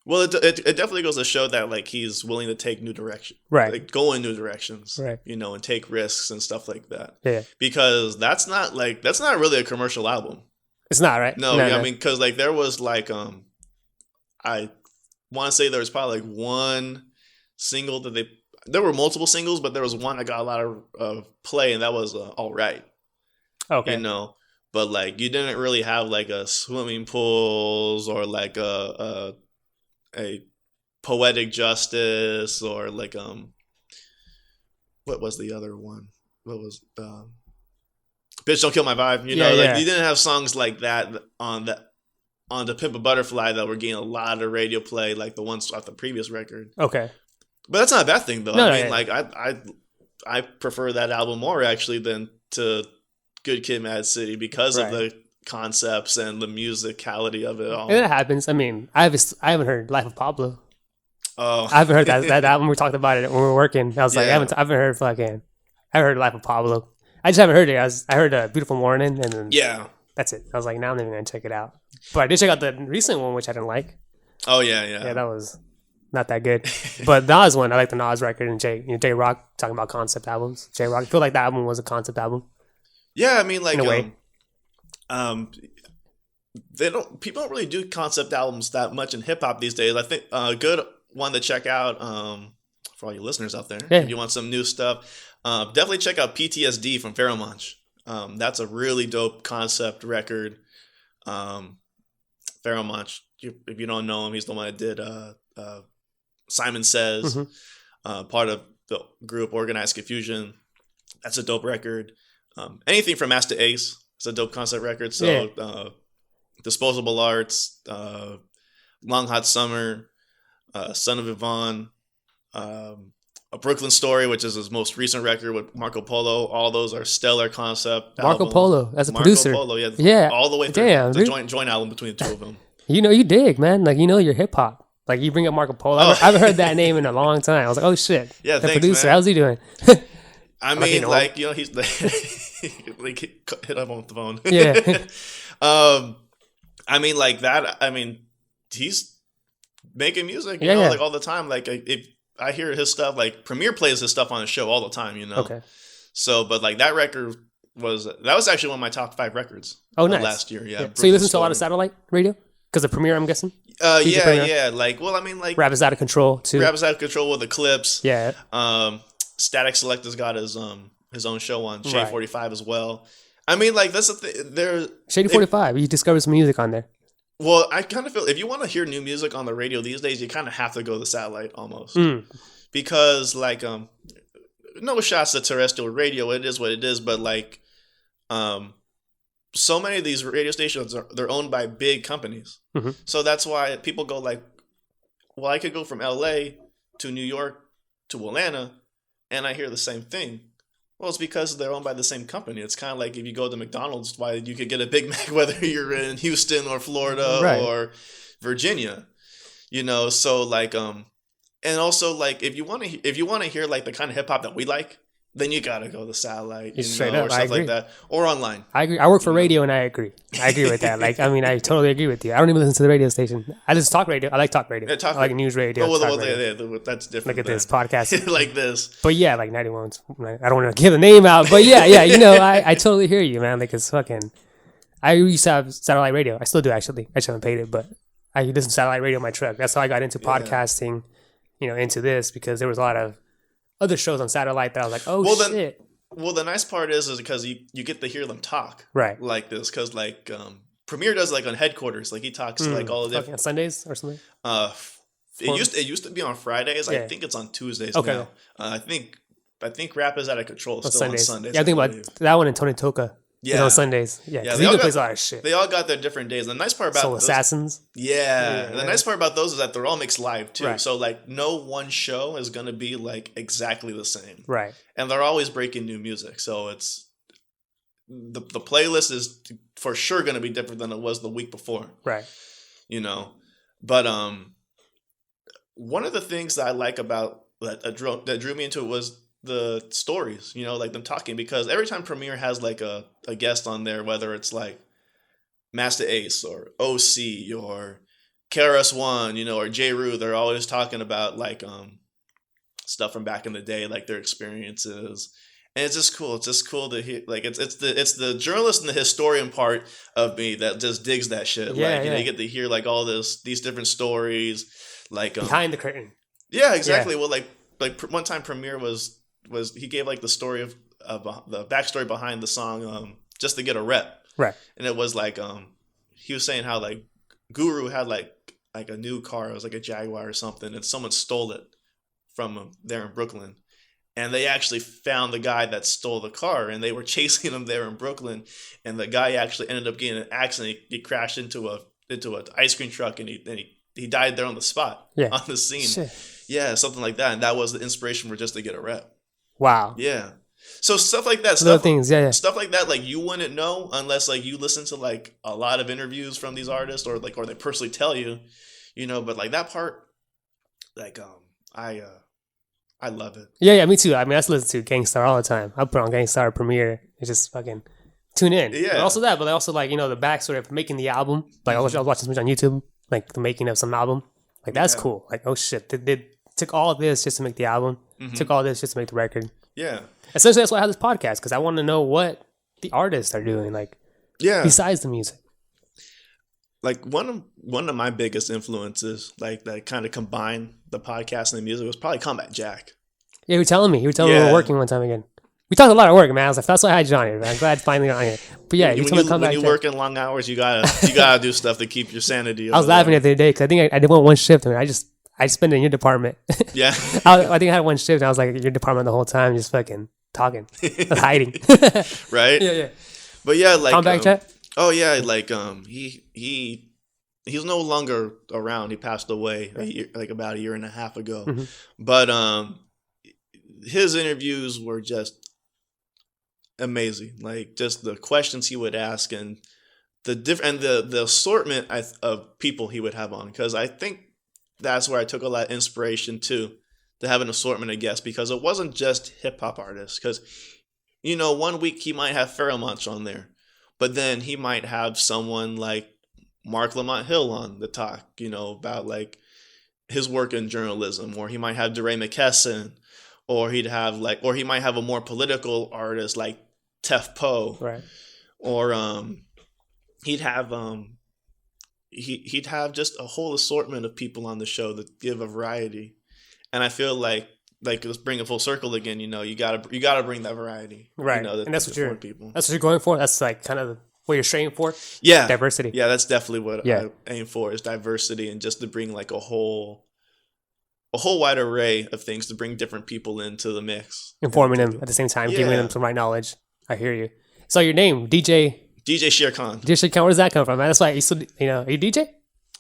Well, it definitely goes to show that like he's willing to take new direction, right? Like go in new directions, right? And take risks and stuff like that. Yeah. Because that's not really a commercial album. It's not, right? No, I mean, because like there was like I want to say there was probably like one single that there were multiple singles, but there was one that got a lot of play, and that was All Right. Okay. But like you didn't really have like a Swimming Pools or like a Poetic Justice or like what was the other one? What was Bitch Don't Kill My Vibe? You didn't have songs like that on To Pimp a Butterfly that were getting a lot of radio play like the ones off the previous record. Okay. But that's not a bad thing though. Like I prefer that album more actually than to Good Kid, Mad City because of the concepts and the musicality of it all. And it happens. I mean, I haven't heard Life of Pablo. Oh, I haven't heard that album. We talked about it when we were working. I was like, I haven't heard Life of Pablo. I just haven't heard it. I heard Beautiful Morning, and then that's it. I was like, now I'm not even gonna check it out. But I did check out the recent one, which I didn't like. Oh yeah. Yeah, that was not that good. But Nas one, I like the Nas record, and J Rock talking about concept albums. J Rock, I feel like that album was a concept album. Yeah, I mean, like, in a way. People don't really do concept albums that much in hip hop these days. I think a good one to check out for all you listeners out there, if you want some new stuff, definitely check out PTSD from Pharoah Monch. That's a really dope concept record. Pharoah Monch, if you don't know him, he's the one that did Simon Says, part of the group Organized Confusion. That's a dope record. anything from Master Ace. It's a dope concept record. So Disposable Arts, Long Hot Summer, Son of Yvonne, A Brooklyn Story, which is his most recent record with Marco Polo. All those are stellar concept Marco albums. Polo, as a Marco producer. Polo, Yeah. all the way through. Damn, It's a dude. joint album between the two of them. You know, you dig, man. Like, you know, your hip hop. Like, you bring up Marco Polo. I haven't heard that name in a long time. I was like, oh shit. Yeah, the thanks, producer. man. How's he doing? I Like, mean, you know, like, you know, he's like hit up on the phone. Yeah. I mean, like that. I mean, he's making music, you Yeah, know, yeah. like all the time. Like, if I hear his stuff, like Premier plays his stuff on his show all the time, you know. Okay. So, but like that record was actually one of my top 5 records. Oh, of nice. last year. Yeah. So you listen to a lot Brooklyn of satellite radio? Because of Premiere, I'm guessing? Story. Premier? Yeah. Like, well, I mean, like Rap is out of control, too. Rap is out of control with Eclipse. Yeah. Static Selector's got his own show on Shade Right. 45 as well. I mean, like that's the thing. Shady 45. You discovered some music on there. Well, I kind of feel if you want to hear new music on the radio these days, you kind of have to go to satellite almost because like no shots to terrestrial radio. It is what it is, but like so many of these radio stations they're owned by big companies, so that's why people go like, well, I could go from LA to New York to Atlanta, and I hear the same thing. Well, it's because they're owned by the same company. It's kind of like if you go to McDonald's, why you could get a Big Mac whether you're in Houston or Florida Right. or Virginia, you know. So like, and also like if you want to hear like the kind of hip hop that we like, then you gotta go to satellite, you Straight know, up, or I stuff agree. like that, or online. I agree. I work for radio, and I agree. I agree with that. Like, I mean, I totally agree with you. I don't even listen to the radio station. I just talk radio. I like talk radio. Yeah, talk I like radio. news radio. Oh, well, talk well, radio. yeah, that's different. Look at than- this podcast. like this. But yeah, like 91. I don't want to give the name out, but yeah, you know, I totally hear you, man. Like, it's fucking. I used to have satellite radio. I still do, actually. I just haven't paid it, but I listen to satellite radio in my truck. That's how I got into podcasting, you know, into this, because there was a lot of other shows on satellite that I was like, oh, Well, then- shit. Well, the nice part is because you get to hear them talk Right. like this, because like Premier does like on headquarters, like he talks to like all the Fucking different. on Sundays or something? It used to be on Fridays. Yeah. I think it's on Tuesdays Okay. now. I think Rap is out of control. On Still Sundays. on Sundays. Yeah, I think about believe. that one in Tony Toka. Yeah. On Sundays. Yeah, Yeah, because they he all plays a got- lot of shit. They all got their different days. The nice part about Soul those, Assassins. yeah, the yeah. nice part about those is that they're all mixed live too. Right. So like no one show is gonna be like exactly the same, Right. and they're always breaking new music. So it's the playlist is for sure gonna be different than it was the week before. Right. You know, but one of the things that I like about that drew me into it was the stories, you know, like them talking, because every time Premiere has like a guest on there, whether it's like Master Ace or OC or KRS-One, you know, or J. Rue, they're always talking about like stuff from back in the day, like their experiences. And it's just cool. It's just cool to hear. Like it's the journalist and the historian part of me that just digs that shit. Yeah, like you know, yeah. you get to hear like all these different stories, like Behind the curtain. yeah, exactly. Well, like one time Premiere was he gave like the story of the backstory behind the song just to get a rep, Right. and it was like he was saying how like Guru had like a new car, it was like a Jaguar or something, and someone stole it from him there in Brooklyn. And they actually found the guy that stole the car, and they were chasing him there in Brooklyn. And the guy actually ended up getting in an accident. He crashed into an ice cream truck, and he died there on the spot, Yeah. on the scene. Shit. Yeah, something like that. And that was the inspiration for just to get a rep. Wow. Yeah. So stuff like that, Little things. Yeah. stuff like that, like you wouldn't know unless like you listen to like a lot of interviews from these artists, or they personally tell you, you know. But like that part, like I love it. Yeah, me too. I mean, I just listen to Gangstar all the time. I put on Gangstar Premiere. It's just fucking tune in. Yeah. But also that, but also like, you know, the backstory of making the album. Like I was watching something on YouTube, like the making of some album. Like that's Yeah. cool. Like, oh shit, they took all of this just to make the album. Took all this just to make the record. Yeah. Essentially, that's why I have this podcast, because I want to know what the artists are doing, like Yeah. besides the music. Like one of my biggest influences, like that kind of combined the podcast and the music, was probably Combat Jack. Yeah, you were telling me we Yeah. were working one time again. We talked a lot of work, man. I was like, that's why I had you on here, man. I'm glad finally got on here. But yeah, you told me to come when back. you Jack. work in long hours, you gotta do stuff to keep your sanity. I was laughing at the other day because I think I did one shift. I mean, I spent it in your department. Yeah. I think I had one shift, and I was like, your department the whole time, just fucking talking, not hiding. right? Yeah. But yeah, like Comeback chat. oh yeah, like he's no longer around. He passed away like about a year and a half ago. Mm-hmm. But his interviews were just amazing. Like just the questions he would ask and the assortment of people he would have on, because I think that's where I took a lot of inspiration too, to have an assortment of guests, because it wasn't just hip hop artists. Because 1 week he might have Pharoah Monch on there, but then he might have someone like Mark Lamont Hill on the talk, about like his work in journalism, or he might have DeRay McKesson, or he might have a more political artist like Tef Poe, Right. or he'd have just a whole assortment of people on the show that give a variety. And I feel like let's bring it full circle again. You gotta bring that variety, Right? And that's what you're going for. That's like kind of what you're straining for. Yeah, diversity. Yeah, that's definitely what I aim for, is diversity, and just to bring like a whole wide array of things, to bring different people into the mix, informing them at the same time, giving them some right knowledge. I hear you. So your name, Djsherekhan. Djsherekhan, where does that come from, man? That's why you still, are you DJ?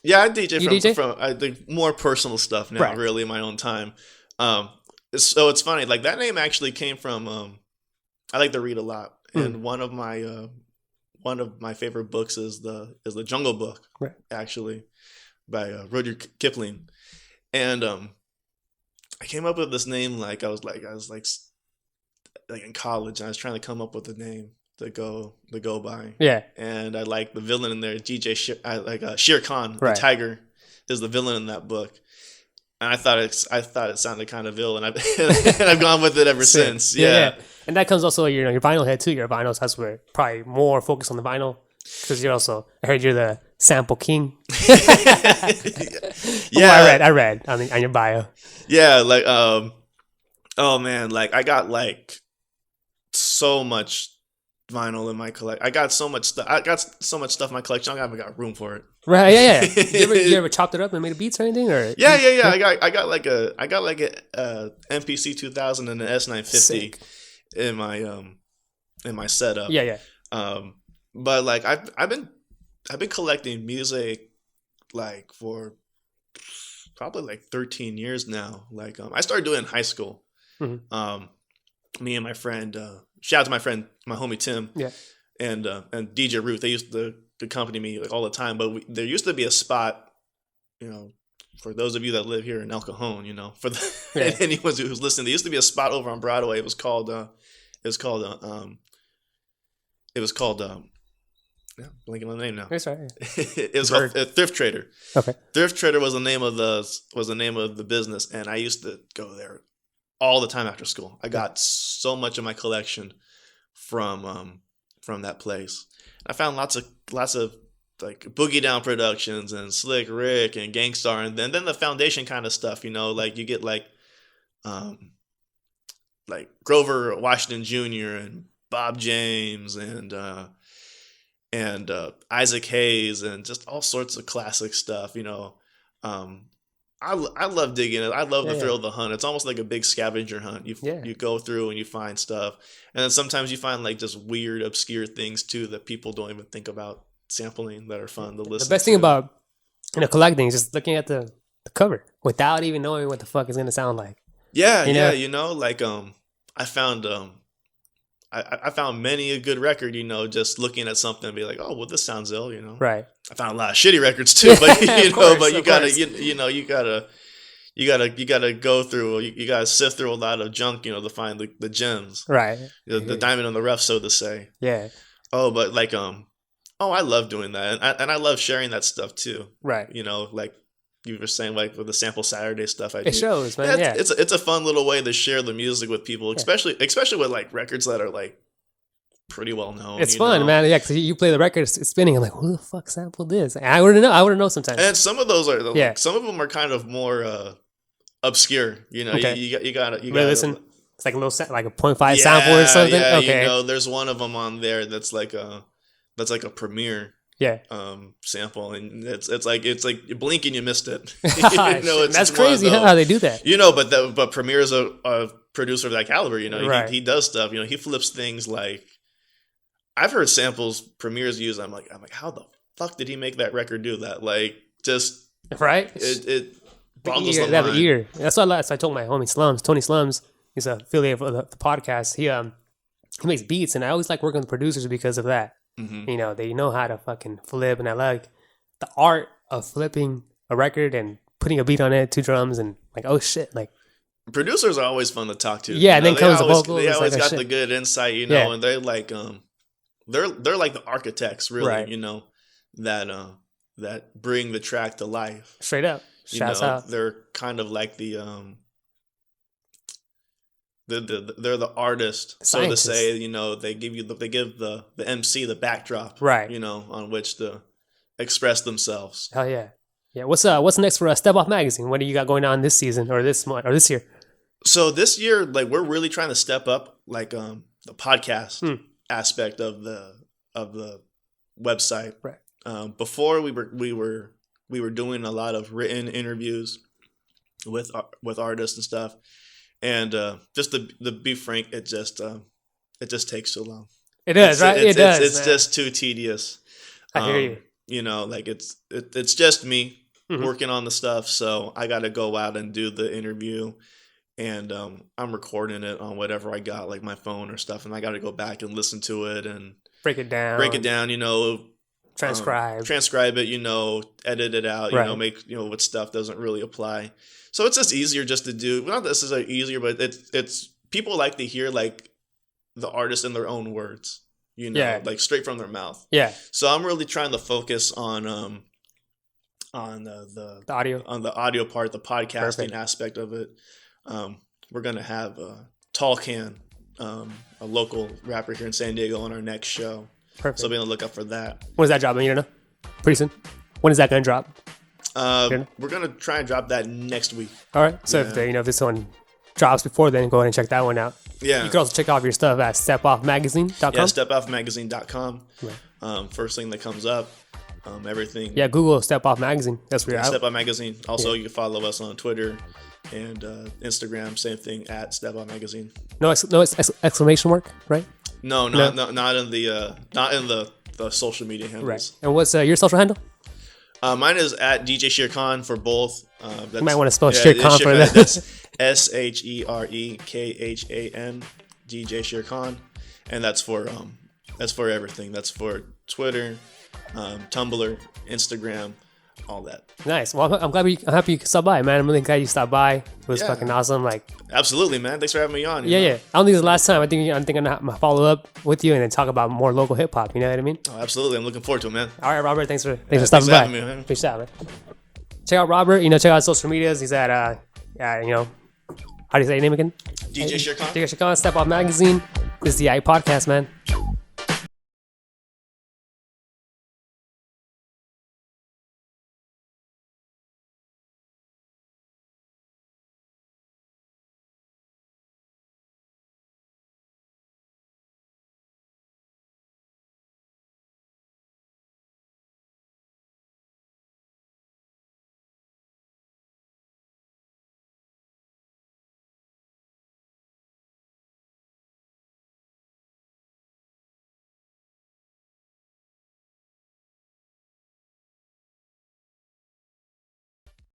Yeah, I DJ from I think more personal stuff now, really, in my own time. So it's funny, like that name actually came from I like to read a lot, and one of my favorite books is the Jungle Book, actually, by Rudyard Kipling, and I came up with this name like I was in college, and I was trying to come up with a name to go by. Yeah. And I like the villain in there, Shere Khan, the tiger, is the villain in that book. And I thought it sounded kind of ill, and I've gone with it ever since. Yeah. And that comes also, your vinyl head too. Your vinyls, that's where probably more focused on the vinyl, because you're also, I heard you're the sample king. Yeah. I read on your bio. Yeah, like oh man, like I got like so much vinyl in my collection. I got so much stuff. In my collection. I haven't got room for it. Right? Yeah. You ever chopped it up and made beats or anything? Or yeah. I got like a MPC 2000 and an S950 in my setup. Yeah. But like I've been collecting music like for probably like 13 years now. Like I started doing it in high school. Mm-hmm. Me and my friend, shout out to my friend, my homie Tim, and DJ Ruth. They used to accompany me like all the time. But there used to be a spot, for those of you that live here in El Cajon, for anyone who's listening, there used to be a spot over on Broadway. It was called blanking on the name now. That's right. It was called Thrift Trader. Okay. Thrift Trader was the name of the business, and I used to go there all the time after school. I got so much of my collection from that place. I found lots of like Boogie Down Productions and Slick Rick and Gangstar, and then the foundation kind of stuff. Like you get like Grover Washington Jr. and Bob James and Isaac Hayes and just all sorts of classic stuff. I love digging it. I love the thrill of the hunt. It's almost like a big scavenger hunt. You go through and you find stuff, and then sometimes you find like just weird, obscure things too that people don't even think about sampling that are fun to listen to. The best thing about collecting is just looking at the cover without even knowing what the fuck it's gonna sound like. Yeah, like I found I found many a good record, just looking at something and be like, oh, well, this sounds ill, Right. I found a lot of shitty records too, but but you gotta, you gotta go through, you gotta sift through a lot of junk, to find the gems. Right. The diamond on the rough, so to say. Yeah. Oh, but like, I love doing that, and I love sharing that stuff too. Right. Like you were saying, like with the Sample Saturday stuff, it shows, man. Yeah, it's a fun little way to share the music with people, especially with like records that are like pretty well known. It's fun, man. Yeah, because you play the record, it's spinning. I'm like, who the fuck sampled this? And I wouldn't know sometimes. And some of those are, some of them are kind of more obscure. Okay. You gotta listen. It's like a little like a 0.5 sample or something. Yeah, okay. There's one of them on there that's like a premiere. Yeah. Sample, and it's like you blink and you missed it. That's crazy how they do that. But Premiere producer of that caliber. You know, Right. he does stuff. You know, he flips things like I've heard samples Premier's use. I'm like, how the fuck did he make that record do that? Like, just Right? it boggles Ear, the they have an mind. ear. That's what I told my homie Slums, Tony Slums. He's an affiliate of the podcast. He makes beats, and I always like working with producers because of that. Mhm. You know, they know how to fucking flip, and I like the art of flipping a record and putting a beat on it, 2 drums, and like, oh shit, like Producers are always fun to talk to. Yeah, you and then know, comes the always, vocals, They it's always like, oh, got shit. the good insight, you know, Yeah. and they're like they're like the architects, really, Right. you know, that bring the track to life. straight up. You Shouts know, out. they're kind of like they're the artist, so to Scientists. say. You know, they give the MC the backdrop, Right. You know, on which to express themselves. Hell yeah. Yeah. What's next for Step Off Magazine? What do you got going on this season or this month or this year? So this year, like, we're really trying to step up, like, the podcast aspect of the website. Right. Before we were doing a lot of written interviews with artists and stuff, and just to be frank, it just takes too long. It does, right? It does. It's man. just too tedious. I hear you. You know, like it's just me Mhm. working on the stuff, so I got to go out and do the interview, and I'm recording it on whatever I got, like my phone or stuff, and I got to go back and listen to it and Break it down. you know, transcribe it, you know, edit it out, you Right. know, make, you know, what stuff doesn't really apply. So it's just easier just to do. Not necessarily easier, but it's people like to hear like the artist in their own words, you know, Yeah. like straight from their mouth. Yeah. So I'm really trying to focus on the The audio. on the audio part, the podcasting Perfect. aspect of it. We're gonna have Tall Can, a local rapper here in San Diego, on our next show. Perfect. So be on the lookout for that. When's that dropping? You don't know? Pretty soon. When is that going to drop? We're gonna try and drop that next week. All right. So Yeah. if this one drops before then, go ahead and check that one out. Yeah. You can also check off your stuff at stepoffmagazine.com. Yeah, stepoffmagazine.com. First thing that comes up, everything. Yeah, Google Step Off Magazine. That's where you're Step out. Off Magazine. Also, you can follow us on Twitter and Instagram. Same thing at Step Off Magazine. No exclamation mark, right? No, not in the social media handles. Right. And what's your social handle? Mine is at Djsherekhan for both. You might want to spell Sherkhan for that. That's Sherekhan, Djsherekhan, and that's for everything. That's for Twitter, Tumblr, Instagram, all that. Nice. Well, I'm happy you stopped by, man. I'm really glad you stopped by. It was Yeah. fucking awesome. Like, Absolutely, man. Thanks for having me on. you yeah, know? yeah. I don't think it's the last time. I'm gonna follow up with you and then talk about more local hip hop. You know what I mean? Oh, absolutely. I'm looking forward to it, man. All right, Robert. Thanks for thanks stopping for by. having me, man. Peace out, man. Check out Robert. You know, check out his social medias. He's at you know, how do you say your name again? Djsherekhan. Djsherekhan, Step Off Magazine. This is the I Podcast, man.